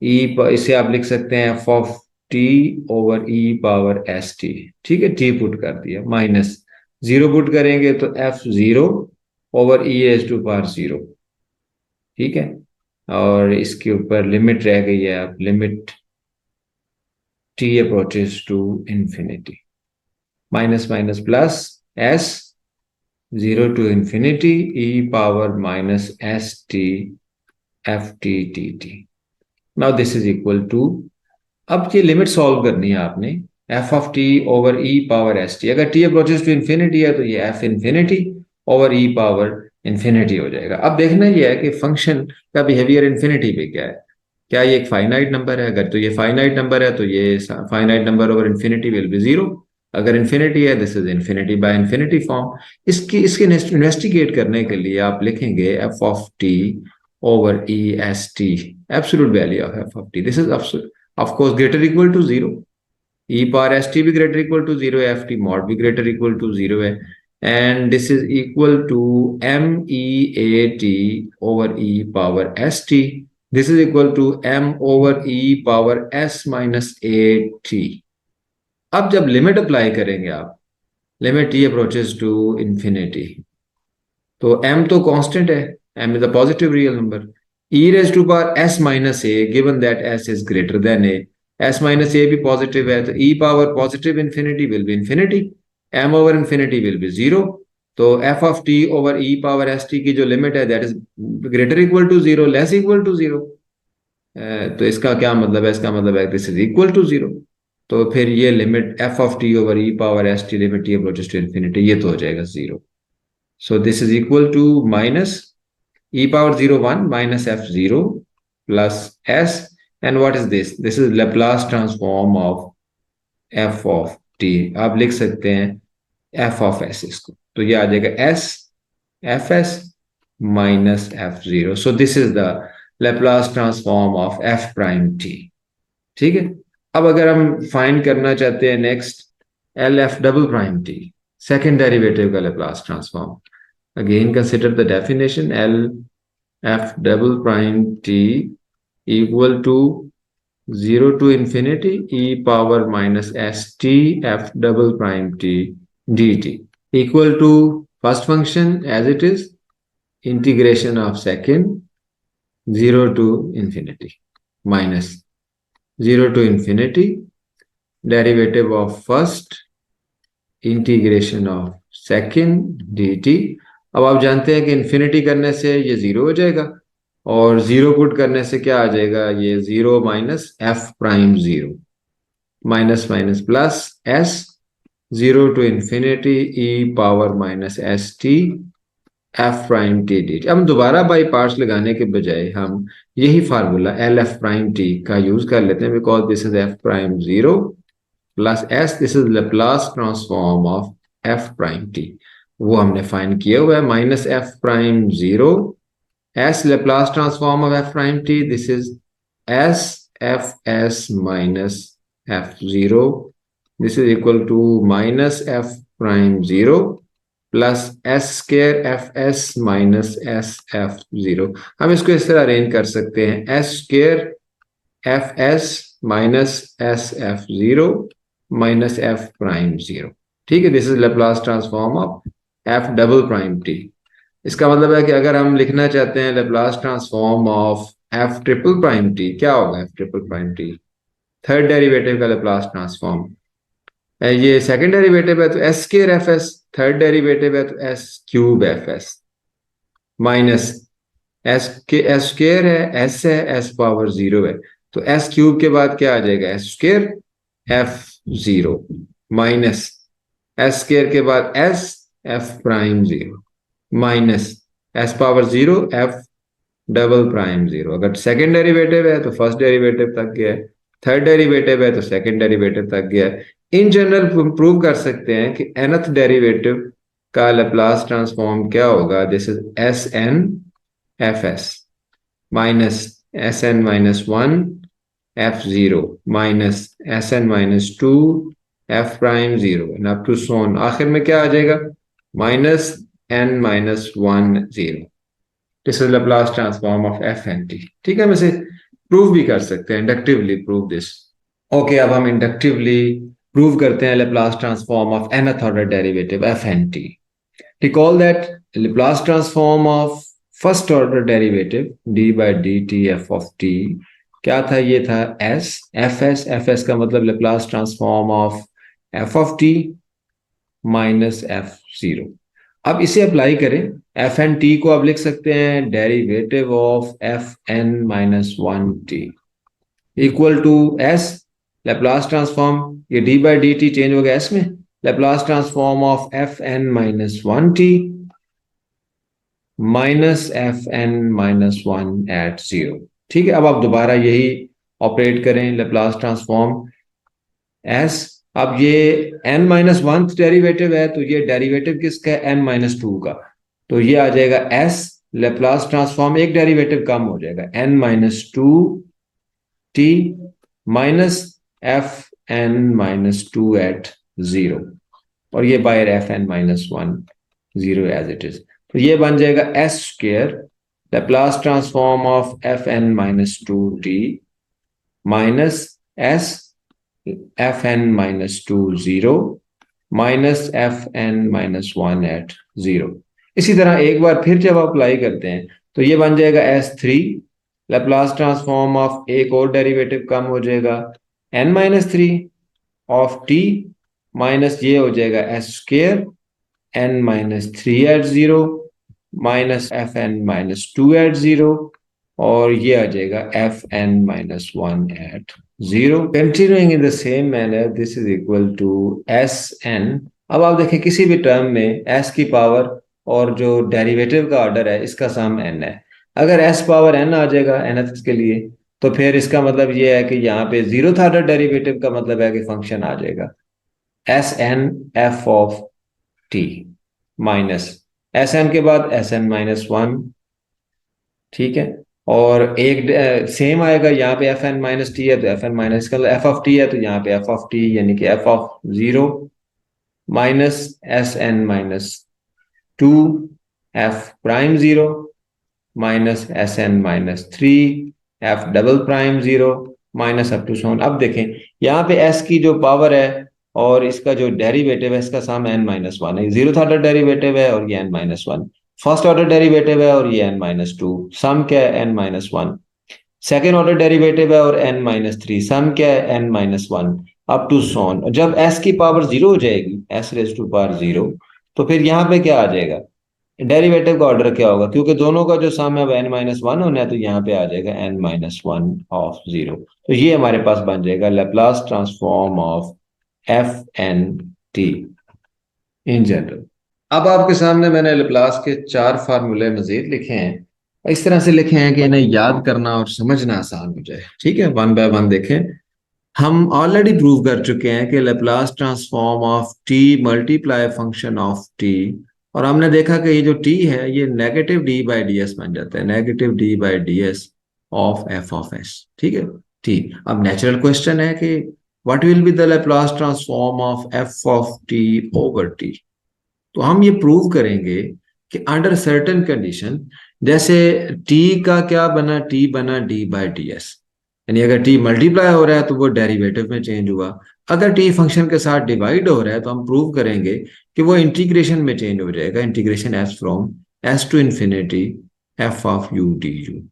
ई इसे आप लिख सकते हैं f of t over E power S t, ठीक है, टी पुट कर दिया, माइनस जीरो पुट करेंगे तो f zero over e s to power zero, ठीक है, और इसके ऊपर लिमिट रह गई है, अब limit t approaches to infinity, minus minus plus s zero to infinity e power minus S T f t t t. Now this is equal to, अब ये लिमिट सॉल्व करनी है आपने, f of t over E power S t, अगर t approaches to infinity है तो ये f infinity over ई power infinity हो जाएगा। अब देखना ये है कि फंक्शन का बिहेवियर इन्फिनिटी पे क्या है, क्या ये एक फाइनाइट नंबर है, अगर तो ये फाइनाइट नंबर है तो ये finite number over infinity will be zero, अगर इन्फिनिटी है this is infinity by infinity form. इसकी इन्वेस्टिगेट करने के लिए आप लिखेंगे F of t over e S T, absolute value of F of t, this is of course greater equal to zero, e power st भी greater equal to zero है, ft mod भी greater equal to zero है, and this is equal to m e a t over e power st, this is equal to m over e power s minus a t। अब जब limit apply करेंगे आप, limit t approaches to infinity, तो m तो constant है, m is a positive real number, e raised to power s minus a, given that s is greater than a, s minus a भी positive है, तो e power positive infinity will be infinity, m over infinity will be zero, तो f of t over e power S T की जो limit है that is greater equal to zero less equal to zero, तो इसका क्या मतलब है, इसका मतलब है this is equal to zero, तो फिर ये limit f of t over e power S t limit t approaches to infinity, ये तो हो जाएगा zero. So this is equal to minus e power 0 1 minus f0 plus s, and what is this? This is Laplace transform of f of t, आप लिख सकते हैं f of s इसको, तो ये आ जाएगा s fs minus f0, so this is the Laplace transform of f prime t, ठीक है। अब अगर हम फाइंड करना चाहते हैं next L F double prime T, second derivative का Laplace transform, again consider the definition, L f double prime t equal to 0 to infinity e power minus st f double prime t dt equal to first function as it is, integration of second 0 to infinity minus 0 to infinity derivative of first integration of second D t. अब आप जानते हैं कि infinity करने से ये zero हो जाएगा, और जीरो पुट करने से क्या आ जाएगा, ये zero minus f prime zero, minus minus plus s zero to infinity e power minus S T f prime t D t. अब दोबारा बाई पार्ट्स लगाने के बजाय हम यही formula l f prime t का यूज कर लेते हैं, because this is f prime zero plus s, this is Laplace transform of f prime t, वो हमने फाइंड किया हुआ है, minus f prime zero s Laplace transform of f prime t, this is s f s minus f zero, this is equal to minus f prime zero plus s square f s minus s f zero. हम इसको इस तरह arrange कर सकते हैं, s square f s minus s f zero minus f prime zero, ठीक है, this is Laplace transform of f double prime t. इसका मतलब है कि अगर हम लिखना चाहते हैं Laplace transform of F triple prime T, क्या होगा F triple prime T, third derivative का Laplace ट्रांसफॉर्म, ये सेकंड डेरिवेटिव है तो S square F S, third derivative है तो S cube F S, minus S के एस स्क्वायर है, एस है, एस पावर जीरो है, तो एस क्यूब के बाद क्या आ जाएगा S square F zero, minus S square के बाद S F prime zero, minus S power zero F double prime zero. अगर सेकेंड डेरिवेटिव है तो फर्स्ट डेरिवेटिव तक गया है, थर्ड डेरिवेटिव है तो सेकेंड डेरिवेटिव तक गया है, इन जनरल प्रूव कर सकते हैं कि nth डेरिवेटिव का लैप्लास ट्रांसफॉर्म क्या होगा, this is S N F S minus S N minus one F zero minus S N minus two F prime zero and up to so on, आखिर में क्या आ जाएगा, minus N minus one zero. This is Laplace transform of F N T. ठीक है, हम इसे prove भी कर सकते हैं, इंडक्टिवली प्रूव दिस। ओके, अब हम इंडक्टिवली प्रूव करते हैं Laplace transform of nth order derivative f and t. Recall that Laplace transform of first order derivative d by dt f of t क्या था, ये था s f s का मतलब Laplace transform of f of t minus F zero. अब इसे apply करें, F N T को अब लिख सकते हैं derivative of F N minus one T equal to S Laplace transform, ये D by D T change हो गया एस में, Laplace transform of F N minus one T minus F N minus one at zero. ठीक है, अब आप दोबारा यही ऑपरेट करें, लैप्लास ट्रांसफॉर्म एस, अब ये एन माइनस वन डेरिवेटिव है, तो ये डेरिवेटिव किसका है, एन माइनस टू का, तो ये आ जाएगा एस लैप्लास ट्रांसफॉर्म, एक डेरिवेटिव कम हो जाएगा, n minus two t minus F N minus two at zero, और ये by f N minus one zero as it is, तो ये बन जाएगा s square Laplace transform of F N minus two t minus s f N minus two zero minus F N minus one at zero. इसी तरह एक बार फिर जब apply करते हैं तो ये बन जाएगा s three Laplace transform of एक और डेरिवेटिव कम हो जाएगा n minus three of t minus ये हो जाएगा s square n minus three at zero minus F N minus two at zero, और ये आ जाएगा f N minus one at zero. Continuing in the same manner this is equal to s n. अब आप देखें किसी भी term में एस की पावर और जो डेरिवेटिव का ऑर्डर है इसका सम एन है, अगर एस पावर एन आ जाएगा एन के लिए तो फिर इसका मतलब ये है कि यहाँ पे जीरो ऑर्डर डेरिवेटिव का मतलब है कि फंक्शन आ जाएगा s N F of t minus S n के बाद एस एन माइनस वन। ठीक है, और एक सेम आएगा यहाँ पे एफ एन माइनस टी है तो एफ एन माइनस का एफ ऑफ टी है तो यहाँ पे एफ ऑफ टी यानी कि F of zero minus S N minus two F prime zero minus S N minus three F double prime zero minus up to so on. अब देखें यहाँ पे एस की जो पावर है और इसका जो डेरिवेटिव है इसका सम एन माइनस वन है, जीरो ऑर्डर डेरिवेटिव है और ये n minus one, first order derivative है और ये एन माइनस टू, सम क्या है n minus one, second order derivative है और एन माइनस थ्री, सम क्या है n minus one up to सोन। जब एस की पावर जीरो हो जाएगी s raise to power zero तो फिर यहाँ पे क्या आ जाएगा, डेरिवेटिव का ऑर्डर क्या होगा, क्योंकि दोनों का जो सम है वो एन माइनस वन होना है तो यहाँ पे आ जाएगा n minus one of zero. तो ये हमारे पास बन जाएगा Laplace transform of F N t in general. अब आपके सामने मैंने लैप्लास के चार फार्मूले मजीद लिखे हैं, इस तरह से लिखे हैं कि इन्हें याद करना और समझना आसान हो जाए। ठीक है, वन बाय वन देखें। हम ऑलरेडी प्रूव कर चुके हैं कि Laplace transform of t multiply function of T, और हमने देखा कि ये जो टी है ये negative D by D s बन जाता है, negative D by D s of s. ठीक है, टी। अब नेचुरल क्वेश्चन है कि what will be the Laplace transform of F of t over t. तो हम ये प्रूव करेंगे कि अंडर सर्टेन कंडीशन, जैसे टी का क्या बना, टी बना डी बाई डी एस, यानी अगर टी मल्टीप्लाई हो रहा है तो वो डेरिवेटिव में चेंज हुआ, अगर टी फंक्शन के साथ डिवाइड हो रहा है तो हम प्रूव करेंगे कि वो इंटीग्रेशन में चेंज हो जाएगा, integration s from s to infinity f of u d u.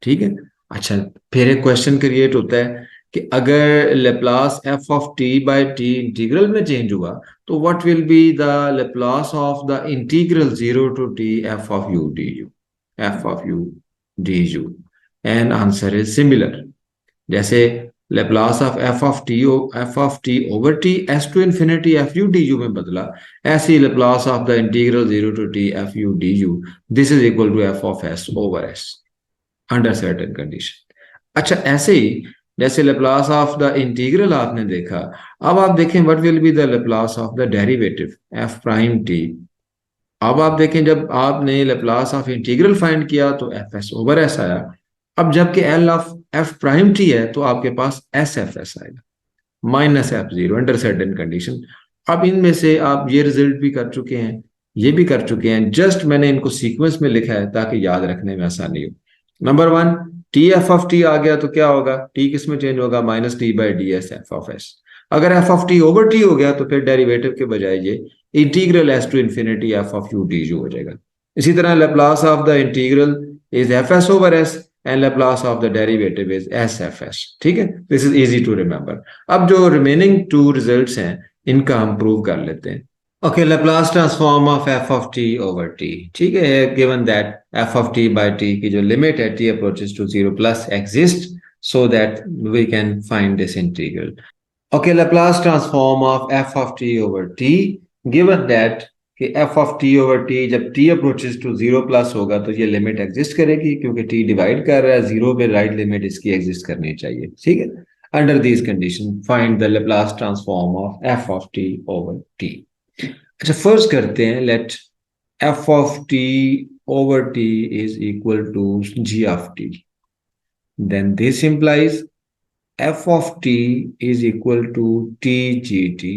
ठीक है, अच्छा, फिर एक क्वेश्चन क्रिएट होता है कि अगर Laplace f of t by t integral में चेंज हुआ तो what will be the Laplace of the integral zero to t F of u d u, f of u d u, and answer is similar. जैसे Laplace of F of t over t s to infinity f u d u में बदला, ऐसे ही Laplace of the integral zero to t f u d you, this is equal to f of s over s under certain condition. अच्छा, ऐसे ही जैसे Laplace of the integral आपने देखा, अब आप देखें what will be the Laplace of the derivative F prime T. अब आप देखें जब आपने लेप्लास ऑफ इंटीग्रल फाइंड किया तो एफ एस ओवर एस आया। अब जबकि L of F prime T है तो आपके पास एस एफ एस आएगा, minus F zero under certain condition. अब इनमें से आप ये रिजल्ट भी कर चुके हैं, ये भी कर चुके हैं, जस्ट मैंने इनको सीक्वेंस में लिखा है ताकि याद रखने में आसानी हो। Number one, t F of t आ गया तो क्या होगा, टी किस में चेंज होगा, minus t by D s f of s. अगर f of t over t हो गया तो फिर डेरिवेटिव के बजाय ये integral s to infinity F of u d u हो जाएगा। इसी तरह Laplace of the integral is f s over s and Laplace of the derivative is S f s. ठीक है, this is easy to remember. अब जो remaining to results हैं इनका हम प्रूव कर लेते हैं। Okay, Laplace transform of F of t over t. ठीक है, given that f of t by t की जो लिमिट है t approaches to zero plus exist, so that we can find this integral. Okay, Laplace transform of F of t over t, given that कि F of t over t जब t approaches to zero plus होगा तो ये limit exist करेगी, क्योंकि T divide कर रहा है जीरो पे, राइट लिमिट इसकी एग्जिस्ट करनी चाहिए। ठीक है, under this condition find the Laplace transform of F of t over t. अच्छा, फर्स्ट करते हैं, let f of t over t is equal to g of t, then this implies f of t is equal to t gt,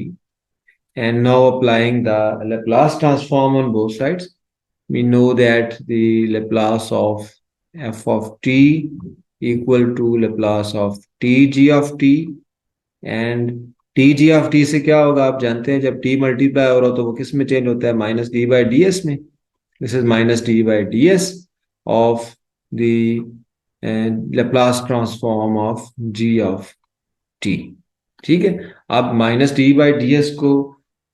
and now applying the Laplace transform on both sides, we know that the Laplace of f of t equal to Laplace of t g of t, and T G of T से क्या होगा आप जानते हैं, जब T multiply हो रहा हो तो वो किस में चेंज होता है, minus D by D s में। This is minus D by D s of the Laplace transform of g of T. ठीक है, आप minus D by D s को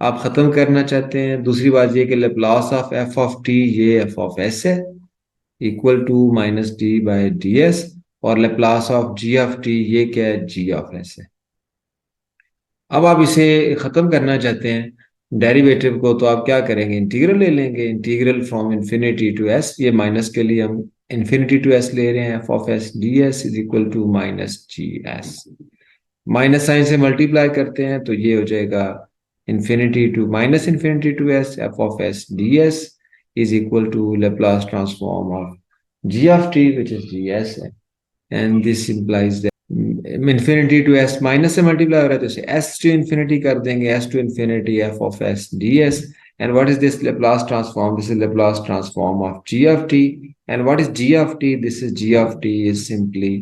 आप खत्म करना चाहते हैं, दूसरी बात ये कि Laplace of F of T ये एफ ऑफ एस है, equal to minus D by D S, और Laplace of g of T ये क्या है, जी ऑफ एस है। अब आप इसे खत्म करना चाहते हैं डेरिवेटिव को, तो आप क्या करेंगे, इंटीग्रल ले लेंगे, integral from infinity to s, ये माइनस के लिए हम इन्फिनिटी टू एस ले रहे हैं, f of s d s is equal to minus g s. Minus sign से मल्टीप्लाई करते हैं तो ये हो जाएगा infinity to minus infinity to s f of s d s is equal to Laplace transform of g of t which is g s, and this implies infinity to S minus से multiply हो रहा है तो इसे S to infinity कर देंगे, s to infinity F of s d s, and what is this Laplace transform, this is Laplace transform of g of t, and what is g of t, this is g of T is simply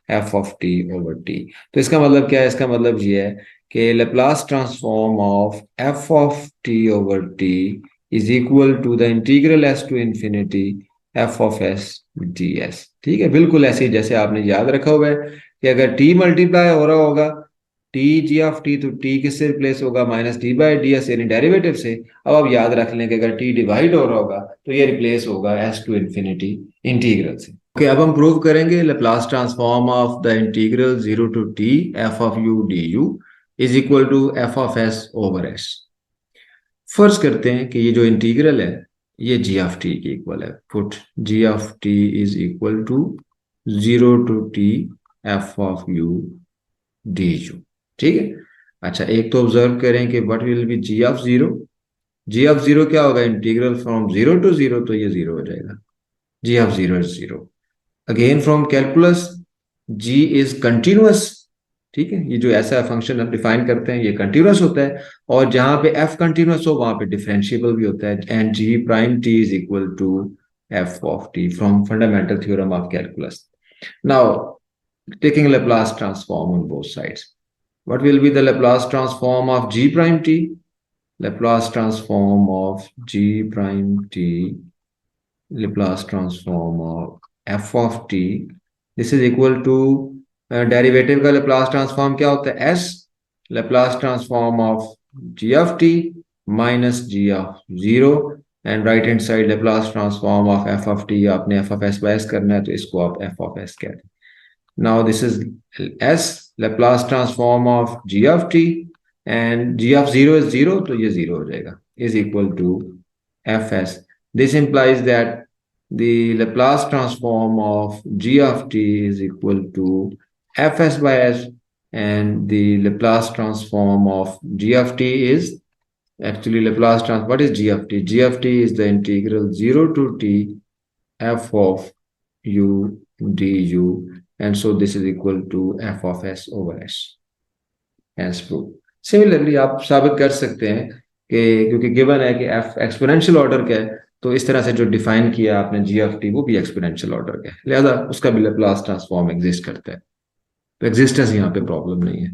f of t over t. तो इसका मतलब क्या है, इसका मतलब ये है कि Laplace transform of F of t over t is equal to the integral s to infinity F of s d s. ठीक है, बिल्कुल ऐसे ही जैसे आपने याद रखा हुआ है कि अगर टी मल्टीप्लाई हो रहा होगा टी जी ऑफ टी, तो टी किससे रिप्लेस होगा, minus D by D S यानी डेरिवेटिव से। अब आप याद रख लें कि अगर टी डिवाइड हो रहा होगा तो ये रिप्लेस होगा एस टू इन्फिनिटी इंटीग्रल से। ओके, अब हम प्रूव करेंगे Laplace transform of the integral zero to t F of u d u is equal to f of s over s. फर्ज करते हैं कि ये जो इंटीग्रल है ये जी ऑफ टी के इक्वल है, put g of T is equal to zero to t F of u d u. ठीक है, अच्छा एक तो ऑब्जर्व करें कि what will be g of zero, g of zero क्या होगा, integral from zero to zero, तो ये जीरो हो जाएगा, g of zero is zero. Again from calculus, g is continuous. ठीक है, ये जो ऐसा फंक्शन हम डिफाइन करते हैं ये कंटिन्यूअस होता है, और जहां पे एफ कंटिन्यूअस हो वहां पे डिफरेंशिएबल भी होता है, and g prime t is equal to f of t from fundamental theorem of calculus. Now taking Laplace transform on both sides, what will be the Laplace transform of g prime t, Laplace transform of g prime t, Laplace transform of f of t, this is equal to derivative का Laplace transform क्या होता है, s, Laplace transform of g of t minus g of zero, and right hand side Laplace transform of f of t, आपने f of s by s करना है तो इसको आप f of s कहते हैं। Now this is s, Laplace transform of g of t, and g of 0 is 0, तो ये 0 हो जाएगा, is equal to fs. This implies that the Laplace transform of g of t is equal to fs by s, and the Laplace transform of g of t is actually Laplace transform. What is g of t? G of t is the integral 0 to t f of u du, and so this is equal to f of s over s as proof. Similarly आप साबित कर सकते हैं कि क्योंकि given है कि F exponential order का है, तो इस तरह से जो डिफाइन किया आपने जी ऑफ टी वो भी एक्सपोनेंशियल ऑर्डर का है, लिहाजा उसका भी लैप्लास ट्रांसफॉर्म एग्जिस्ट करता है, तो एग्जिस्टेंस यहाँ पे प्रॉब्लम नहीं है।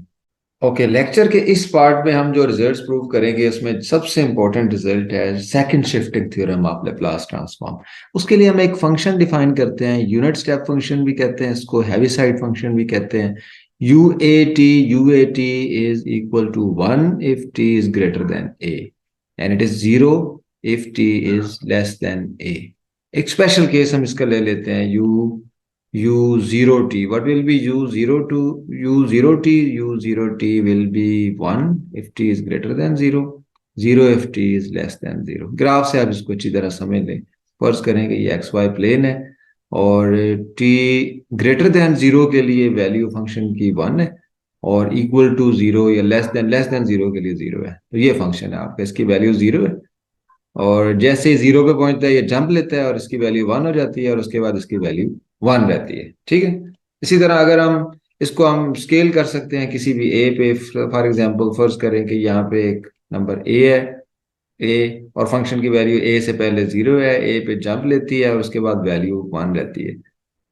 ओके, लेक्चर के इस पार्ट में हम जो रिजल्ट्स प्रूव करेंगे उसमें सबसे इंपॉर्टेंट रिजल्ट है second shifting theorem of Laplace transform. उसके लिए हम एक फंक्शन डिफाइन करते हैं, यूनिट स्टेप फंक्शन भी कहते हैं इसको, हैवीसाइड फंक्शन भी कहते हैं। UAT is equal to 1 if t is greater than a, and it is 0 if t is less than a। एक स्पेशल केस हम इसका ले लेते हैं, U0t. What will be U0t will be 1 if t is greater than 0, 0 if t is less than 0। Graph से आप इसको अच्छी तरह समझ लें। फर्ज करें कि ये XY प्लेन है और t ग्रेटर देन 0 के लिए वैल्यू फंक्शन की 1 है और इक्वल टू 0 या लेस देन 0 के लिए 0 है, तो ये फंक्शन है आपका, इसकी वैल्यू 0 है और जैसे ही 0 पे पहुंचता है ये जंप लेता है और इसकी वैल्यू 1 हो जाती है और उसके बाद इसकी वैल्यू 1 रहती है। ठीक है, इसी तरह अगर हम इसको हम स्केल कर सकते हैं किसी भी ए पे, फॉर एग्जांपल फर्ज करें कि यहाँ पे एक नंबर ए है, ए और फंक्शन की वैल्यू ए से पहले 0 है, ए पे जंप लेती है और उसके बाद वैल्यू 1 रहती है।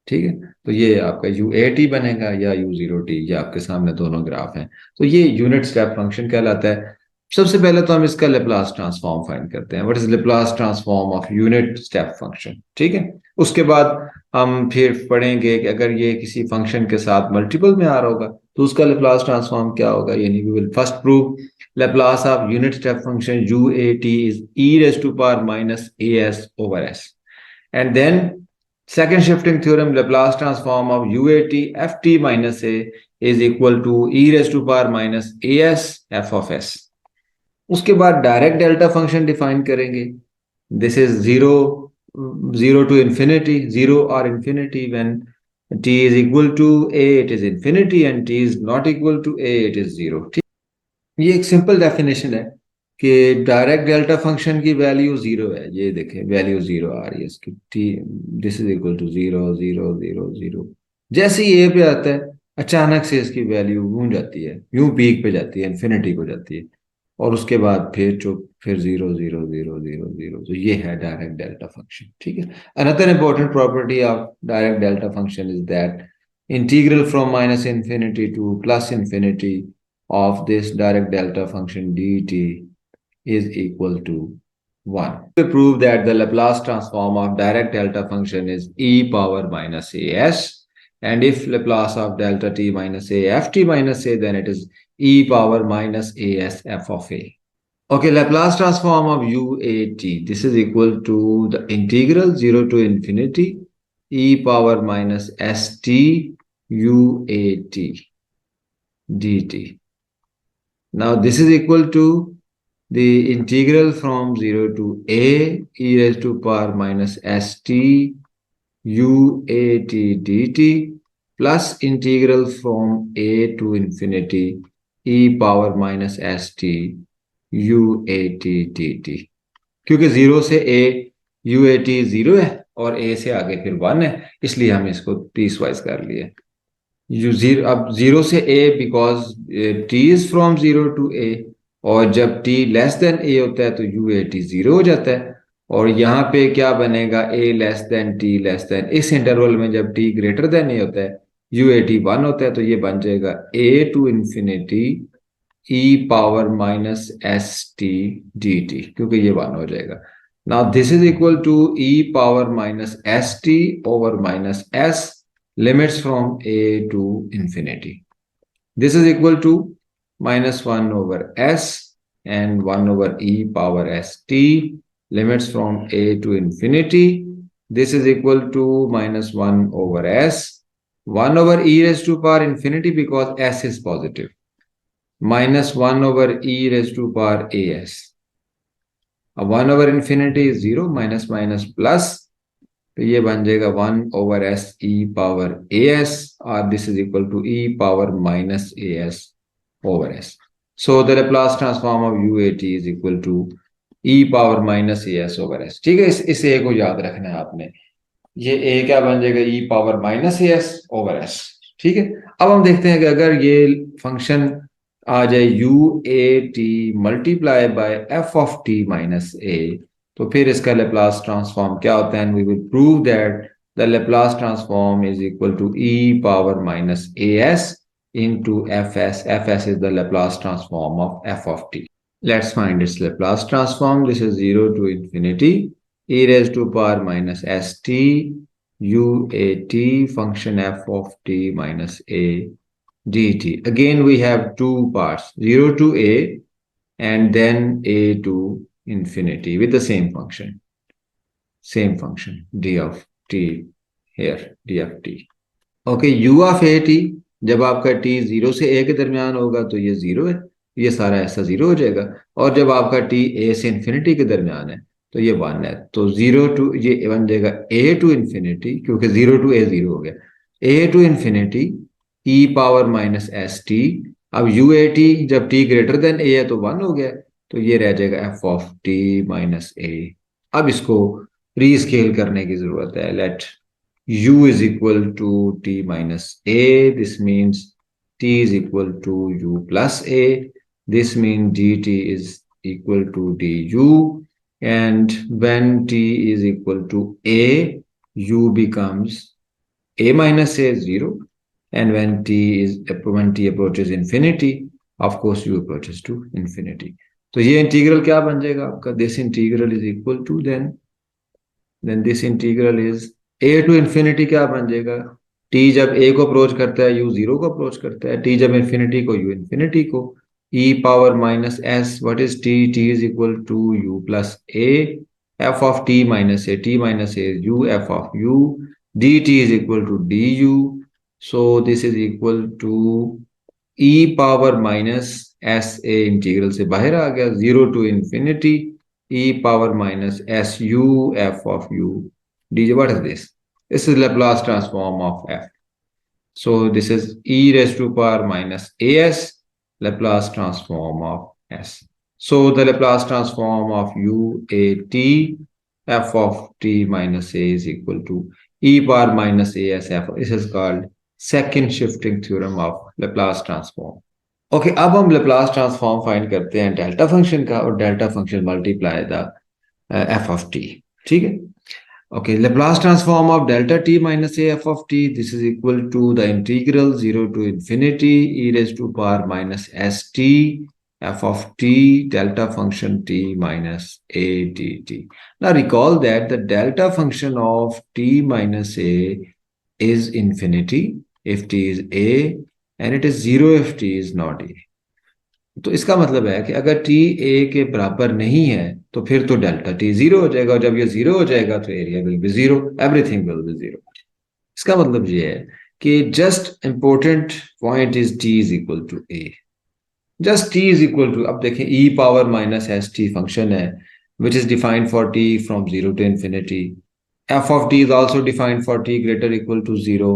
ठीक है, तो ये आपका UAT बनेगा या U0t, ये आपके सामने दोनों ग्राफ हैं, तो ये यूनिट स्टेप फंक्शन कहलाता है। सबसे पहले तो हम इसका लेप्लास ट्रांसफॉर्म फाइंड करते हैं, what is Laplace transform of unit step function. ठीक है, उसके बाद हम फिर पढ़ेंगे कि अगर ये किसी फंक्शन के साथ मल्टीपल में आ रहा होगा तो उसका लेप्लास ट्रांसफॉर्म क्या होगा, यानी we will first prove Laplace of unit step function UAT is e raised to power minus as over s, and then second shifting theorem, Laplace transform of UAT ft minus a is equal to e raised to power minus as f of s। उसके बाद direct delta function define करेंगे, this is zero to infinity, zero और infinity, when t is equal to a it is infinity and t is not equal to a it is zero। ठीक, ये एक simple definition है कि direct delta function की value 0 है, ये देखें वैल्यू 0 आ रही है इसकी, t this is equal to 0 0 0 0। जैसे ही a पे आता है अचानक से इसकी वैल्यू यूं जाती है, यूं पीक पे जाती है, इन्फिनिटी को जाती है और उसके बाद फिर चुप, फिर 0 0 0 0 0, तो ये है डायरेक्ट डेल्टा फंक्शन। ठीक है, another important property of direct delta function is that integral from minus infinity two plus infinity of this direct delta function dt is equal to 1। We prove that the Laplace transform of direct delta function is e power minus as, and if Laplace of delta t minus a ft minus a, then it is e power minus as f of a। Okay, Laplace transform of UAT, this is equal to the integral 0 to infinity e power minus st UAT dt। Now this is equal to the integral from 0 to a e raised to power minus st UAT dt plus integral from a to infinity e power minus st UAT dt। क्योंकि 0 से a UAT 0 है और a से आगे फिर 1 है, इसलिए हम इसको पीस वाइज कर लिए। जीरो, अब 0 से a because t is from 0 to a, और जब t लेस देन a होता है तो UAT 0 हो जाता है, और यहाँ पे क्या बनेगा, a less than t less than, इस इंटरवल में जब t ग्रेटर देन a होता है UAT 1 होता है, तो ये बन जाएगा a to infinity e power minus S T D t, क्योंकि ये 1 हो जाएगा। Now this is equal to e power minus S T over minus s, limits from a to infinity। This is equal to minus 1 over s and 1 over e power st, limits from a to infinity। This is equal to minus 1 over s, 1 over e raised to power infinity because s is positive, minus 1 over e raised to power as। 1 over infinity is 0, minus minus plus, तो ये बन जाएगा 1/s e⁻as और this is equal to e⁻−as over s. So the Laplace transform of UAT is equal to e⁻−as over s. ठीक है, इस a को याद रखना है आपने। ये a क्या बन जाएगा, e⁻−as over s। ठीक है, अब हम देखते हैं कि अगर ये फंक्शन आ जाए UAT multiply by f of t minus a, तो फिर इसका लेप्लास ट्रांसफॉर्म क्या होता है, and we will prove that the Laplace transform is equal to e⁻−as into fs. Fs is the Laplace transform of f of t. Let's find its Laplace transform. This is 0 to infinity e raised to power minus st uat function f of t minus a dt. Again, we have two parts, 0 to a and then a to infinity with the same function d of t here, d of t. Okay, you of A t, जब आपका T 0 से ए के दरमियान होगा तो ये 0 है, ये सारा ऐसा 0 हो जाएगा। और जब आपका टी ए से इन्फिनिटी के दरमियान है तो ये 1 है, तो 0 टू ये बन जाएगा ए टू इन्फिनिटी, क्योंकि 0 टू ए 0 हो गया, ए टू इन्फिनिटी e⁻−st। अब यू ए टी जब टी ग्रेटर देन ए है तो 1 हो गया, तो ये रह जाएगा f of t minus a. अब इसको रीस्केल करने की जरूरत है। Let u is equal to t minus a. This means t is equal to u plus a. This means dt is equal to du. And when t is equal to a, u becomes a minus a 0. And when t approaches infinity, of course u approaches to infinity. तो ये integral क्या बन जाएगा आपका? This integral is equal to then this integral is a to infinity क्या बन जाएगा? T जब ए को अप्रोच करता है यू 0 को अप्रोच करता है, टी जब इन्फिनिटी को यू इन्फिनिटी को। e⁻−s, what is t? T is equal to u plus a f of t minus A, t minus a u f of u, d t is equal to d u. So this is equal to e⁻−s a, integral से बाहर आ गया, 0 to infinity e⁻−su f of u dj. What is this? This is Laplace transform of f. So this is e raised to power minus as Laplace transform of s. So the Laplace transform of uat f of t minus a is equal to e⁻−as f. This is called second shifting theorem of Laplace transform. Okay, अब हम Laplace transform find करते हैं delta function का, और delta function multiply the f of T. ठीक है, okay, Laplace transform of delta t minus a f of t, this is equal to the integral 0 to infinity e raise to power minus S T F of t delta function t minus a d t. Now recall that the delta function of t minus a is infinity if t is a and it is 0 if t is not a. तो इसका मतलब है कि अगर t a के बराबर नहीं है तो फिर तो डेल्टा t 0 हो जाएगा, और जब ये 0 हो जाएगा तो area will be 0, everything will be 0। इसका मतलब ये है कि just important point is t is equal to a, just t is equal to, अब देखें e⁻−st फंक्शन है which is defined for t from 0 to infinity. f of t is also defined for t greater equal to 0.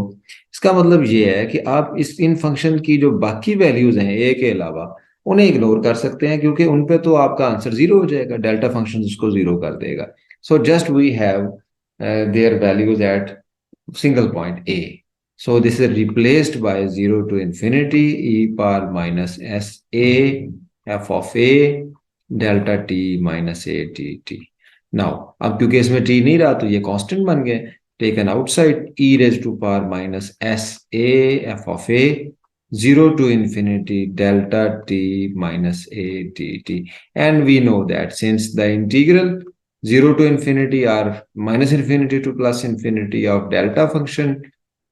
इसका मतलब ये है कि आप इन function की जो बाकी वैल्यूज हैं a के अलावा उन्हें इग्नोर कर सकते हैं, क्योंकि उन पे तो आपका आंसर 0 हो जाएगा, डेल्टा फंक्शन उसको 0 कर देगा। So just we have their values at single point a. So this is replaced by 0 to infinity e⁻−s a f of a delta t minus a dt. Now, अब क्योंकि इसमें t नहीं रहा तो ये कांस्टेंट बन गए, taken outside e raised to power minus s a f of a 0 to infinity delta t minus a dt. And we know that since the integral 0 to infinity or minus infinity to plus infinity of delta function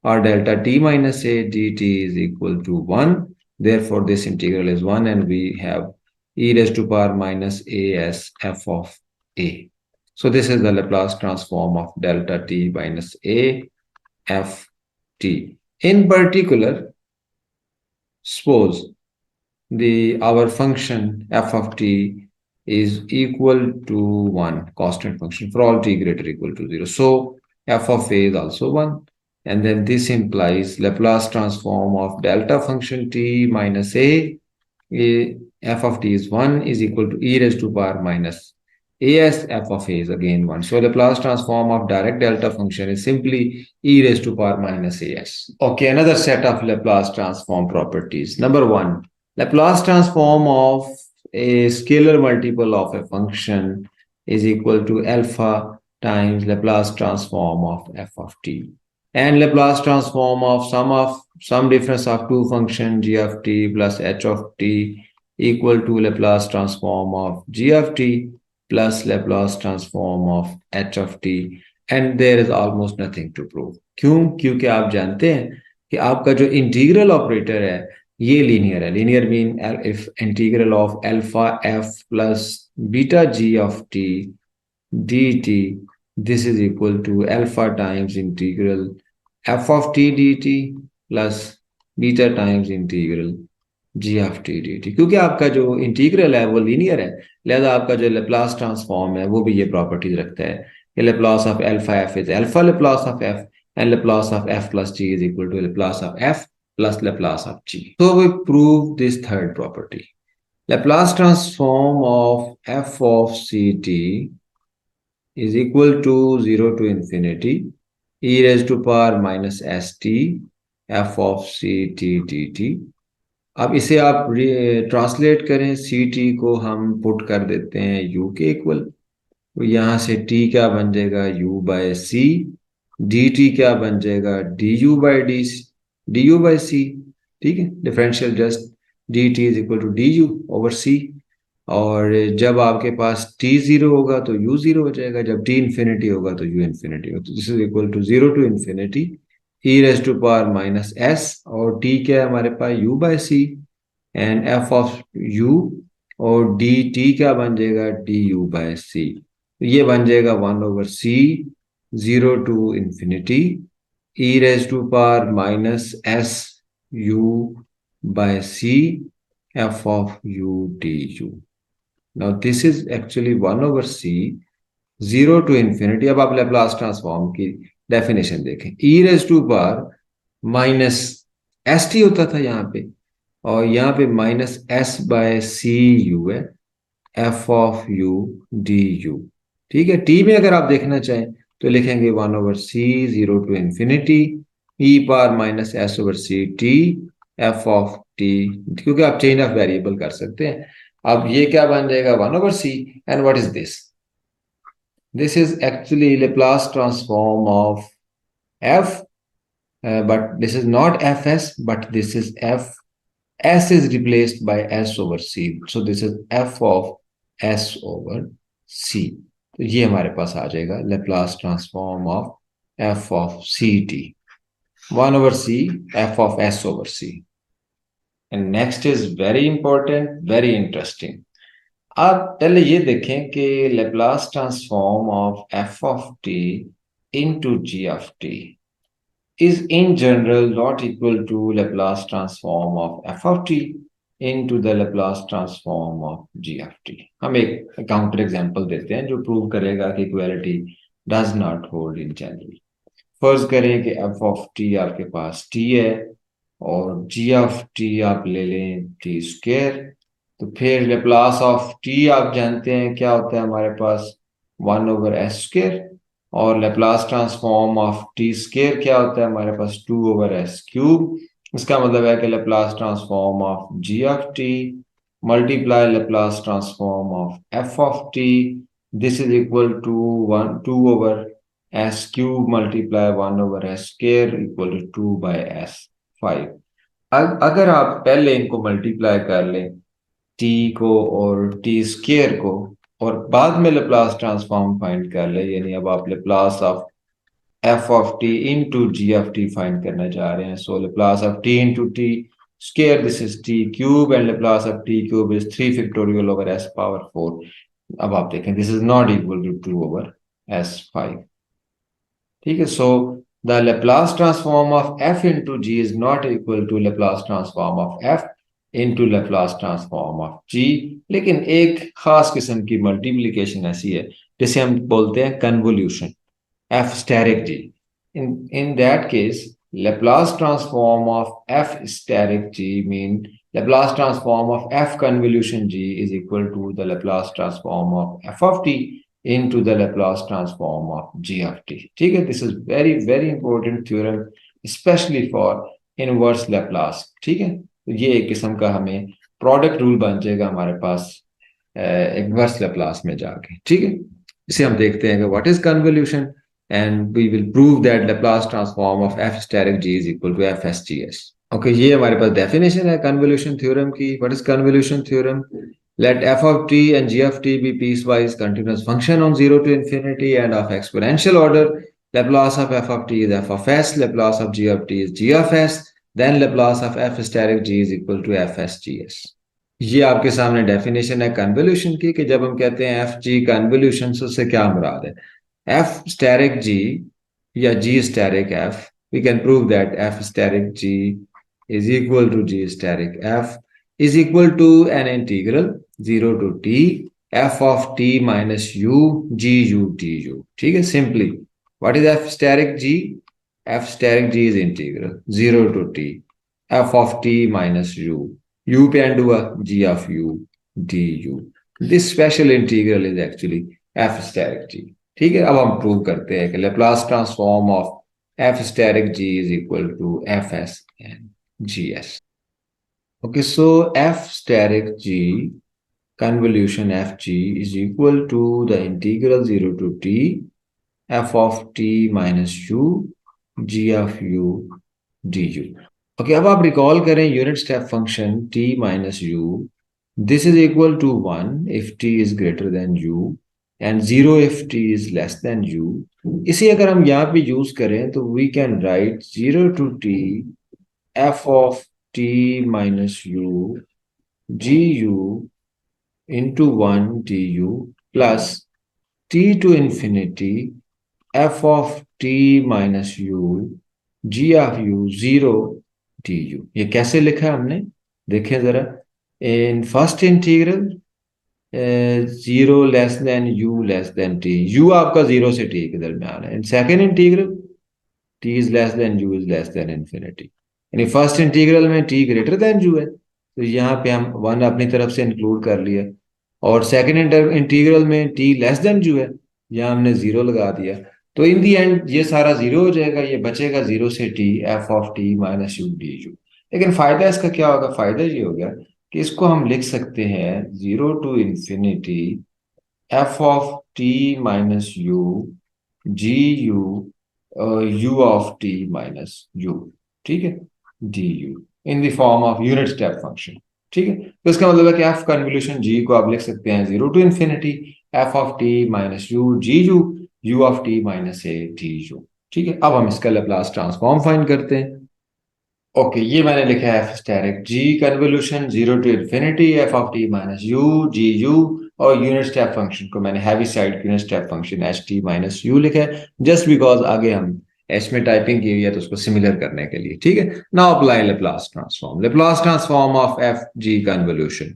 or delta t minus a dt is equal to 1, therefore this integral is 1, and we have e raised to power minus a as f of a. So this is the Laplace transform of delta t minus a f t. In particular, suppose our function f of t is equal to 1, constant function for all t greater equal to 0. So f of a is also 1. And then this implies Laplace transform of delta function t minus a, f of t is 1 is equal to e raised to power minus as f of a is again 1. So Laplace transform of direct delta function is simply e raised to power minus as. Okay, another set of Laplace transform properties. Number 1, Laplace transform of a scalar multiple of a function is equal to alpha times Laplace transform of f of t, and Laplace transform of some difference of two functions g of t plus h of t equal to Laplace transform of g of t plus Laplace transform of h of t, and there is almost nothing to prove. क्यों? क्योंकि आप जानते हैं कि आपका जो integral operator है ये लीनियर है. Linear mean if integral of alpha f plus beta g of t dt, this is equal to alpha times integral f of t dt plus beta times integral g of t dt. क्योंकि आपका जो integral है वो linear है, लिहाजा आपका जो Laplace transform है वो भी ये प्रॉपर्टीज रखता है कि Laplace of alpha f is alpha Laplace of f, and Laplace of f plus g is equal to Laplace of f plus Laplace of g. So we prove this third property. Laplace transform of f of ct is equal to 0 to infinity e raised to power minus st f of ct dt. अब इसे आप translate करें, C T को हम put कर देते हैं you के इक्वल, तो यहाँ से टी क्या बन जाएगा u by c, d t क्या बन जाएगा d u by d u by c. ठीक है, differential just d t is equal to d u over c, और जब आपके पास t जीरो होगा तो u जीरो हो जाएगा, जब t इंफिनिटी होगा तो u इंफिनिटी होगा. तो this is equal to 0 to infinity e raise to power minus s, और t क्या है हमारे पास u by c, and f of u और dt क्या बन जाएगा du बाय सी. ये बन जाएगा 1 over c 0 to infinity e raise to power minus s u by c f of u du. Now this is actually 1 over c 0 to infinity. अब आप Laplace transform की डेफिनेशन देखें, e raise to power minus S t होता था यहाँ पे, और यहाँ पे minus s by c u है f of u d u. ठीक है, टी में अगर आप देखना चाहें तो लिखेंगे 1 over c 0 to infinity e power minus s over c t F of t, क्योंकि आप चेंज ऑफ वेरिएबल कर सकते हैं. अब ये क्या बन जाएगा 1 over c, and what is this? This is actually Laplace transform of f, but this is not fs, but this is f. S is replaced by s over c, so this is f of s over c. तो ये हमारे पास आ जाएगा Laplace transform of f of ct, 1 over c f of s over c. And next is very important, very interesting. आप पहले ये देखें कि Laplace transform of f of t into g of t is in general not equal to Laplace transform of f of t into the Laplace transform of g of t. हम एक counter example देते हैं जो prove करेगा कि equality does not hold in general. फर्ज करें कि f of t आपके पास t है और g of t आप ले लें t स्क्वायर, तो फिर लेप्लास ऑफ t आप जानते हैं क्या होता है हमारे पास 1 ओवर s स्क्वायर, और Laplace transform of T square क्या होता है हमारे पास 2 ओवर एस क्यूब. इसका मतलब है कि Laplace transform of g of t multiply Laplace transform of F of t, this is equal to 2 over s cube multiply 1 over S square equal to 2 by s 5. अगर आप पहले इनको multiply कर लें टी को और टी स्क्वायर को, और बाद में लेप्लास ट्रांसफॉर्म फाइंड कर ले, यानी अब आप Laplace of F of t into g of t find करने जा रहे हैं. So Laplace of t into t square, this is t cube, and Laplace of t cube is 3 factorial over s power 4. अब आप देखें this is not equal to 2 over s 5. ठीक है, so the Laplace transform of f into g is not equal to Laplace transform of F into Laplace transform of g. लेकिन एक खास किस्म की मल्टीप्लिकेशन ऐसी है जिसे हम बोलते हैं convolution. f steric g. In that case, Laplace transform of f steric g mean Laplace transform of f convolution g is equal to the Laplace transform of f of t into the Laplace transform of g of t. ठीक है, this is very important theorem, especially for inverse Laplace. ठीक है, तो ये एक किस्म का हमें प्रोडक्ट रूल बन जाएगा हमारे पास इनवर्स लैप्लास में जाके. ठीक है, इसे हम देखते हैं कि what is convolution and we will prove that Laplace transform of f asterisk g is equal to f s g s. Okay, ये हमारे पास डेफिनेशन है कन्वोल्यूशन थ्योरम की. What is convolution theorem? Let f of t and g of t be piecewise continuous function on 0 to infinity and of exponential order. Laplace of f of t is f of s. Laplace of g of t is g of s. Then Laplace of f steric g is equal to f s g s. ये आपके सामने definition है convolution की कि जब हम कहते हैं एफ जी कन्वोल्यूशन से उससे क्या मुराद है? एफ स्टेरिक जी या g asterisk f, we can prove that f asterisk g is equal to g steric f is equal to an integral 0 to t f of t minus u g u du. ठीक है, simply what is f steric g? f steric g is integral 0 to t f of t minus u पे and हुआ g of u du. this special integral is actually f steric g. ठीक है, अब हम prove करते हैं कि Laplace transform of f steric g is equal to fs and gs. Okay, so f steric g convolution fg is equal to the integral 0 to t f of t minus u g of u du. Okay, अब आप recall करें unit step function t minus u. This is equal to 1 if t is greater than u and 0 if t is less than u. इसी अगर हम यहाँ पे use करें तो we can write 0 to t f of t minus u gu into 1 du plus t to infinity f of t minus u g of u 0 du. ये कैसे लिखा है हमने, देखें जरा. In first integral 0 less than u less than t, u आपका 0 से t के दरमियान है. In second integral t is less than u is less than infinity. यानी फर्स्ट इंटीग्रल में t ग्रेटर देन u है, तो यहाँ पे हम 1 अपनी तरफ से इंक्लूड कर लिया. और सेकेंड इंटीग्रल में t लेस देन u है, यहाँ हमने 0 लगा दिया. तो इन दी एंड ये सारा 0 हो जाएगा, ये बचेगा 0 से t f of t minus u du. लेकिन फायदा इसका क्या होगा? फायदा ये हो गया कि इसको हम लिख सकते हैं 0 to infinity f of t minus u gu u of t minus u. ठीक है, du in the form of unit step function. ठीक है, तो इसका मतलब है कि f कन्वोल्यूशन g को आप लिख सकते हैं 0 to infinity f of t minus u gu u of t minus a du. ठीक है, अब हम इसका लैप्लास ट्रांसफॉर्म फाइंड करते हैं. ओके, ये मैंने लिखा है f asterisk g convolution 0 to infinity f of t minus u g u, और यूनिट स्टेप फंक्शन को मैंने Heaviside unit step function h t minus u लिखा है, जस्ट बिकॉज आगे हम एच में टाइपिंग की हुई है तो उसको सिमिलर करने के लिए. ठीक है, now apply Laplace transform. Laplace transform of f g convolution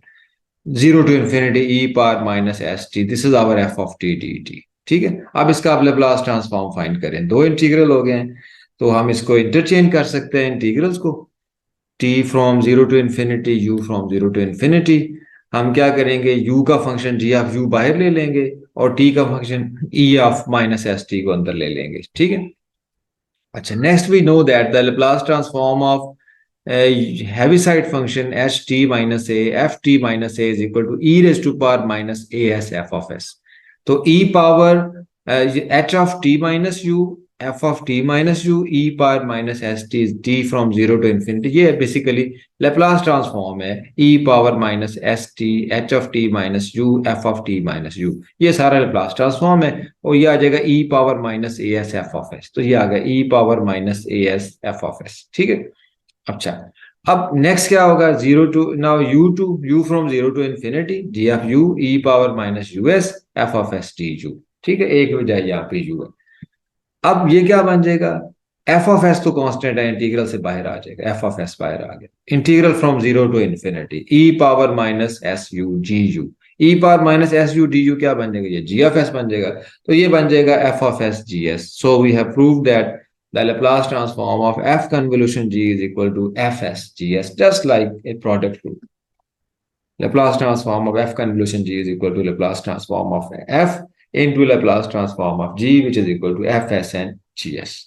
0 to infinity e power minus S t, this is our f of T D t. ठीक है, अब इसका आप लेप्लास ट्रांसफॉर्म फाइंड करें. दो इंटीग्रल हो गए हैं तो हम इसको इंटरचेंज कर सकते हैं इंटीग्रल्स को. t from 0 to infinity u from 0 to infinity. हम क्या करेंगे, u का फंक्शन g ऑफ u बाहर ले लेंगे और t का function e of minus S t को अंदर ले लेंगे. ठीक है, अच्छा, next we know that the Laplace transform of Heaviside function h t minus a f t minus a is equal to e raise to power minus a s f of s. तो e power h of t minus u f of t minus u e power minus s t is t from 0 to infinity. ये basically Laplace transform है e power minus S T h of t minus u f of t minus u. ये सारा Laplace transform है और ये आ जाएगा e power minus a s f of s. तो ये आ गया e power minus a s f of s. ठीक है, अच्छा, अब नेक्स्ट क्या होगा, 0 to now u from 0 to infinity g of u e power minus u s f of s t u. ठीक है, एक बजाय यहाँ पे u है. अब ये क्या बन जाएगा, एफ ऑफ एस तो कांस्टेंट है, इंटीग्रल से बाहर आ जाएगा, एफ ऑफ एस बाहर आ गया. Integral from 0 to infinity e power minus s u g u, e power minus s u d u क्या बन जाएगा, ये जी ऑफ एस बन जाएगा। तो ये बन जाएगा f of s g s. So we have prove that the Laplace transform of f convolution g is equal to fs gs, just like a product rule. Laplace transform of f convolution g is equal to Laplace transform of f into Laplace transform of g, which is equal to fs and gs.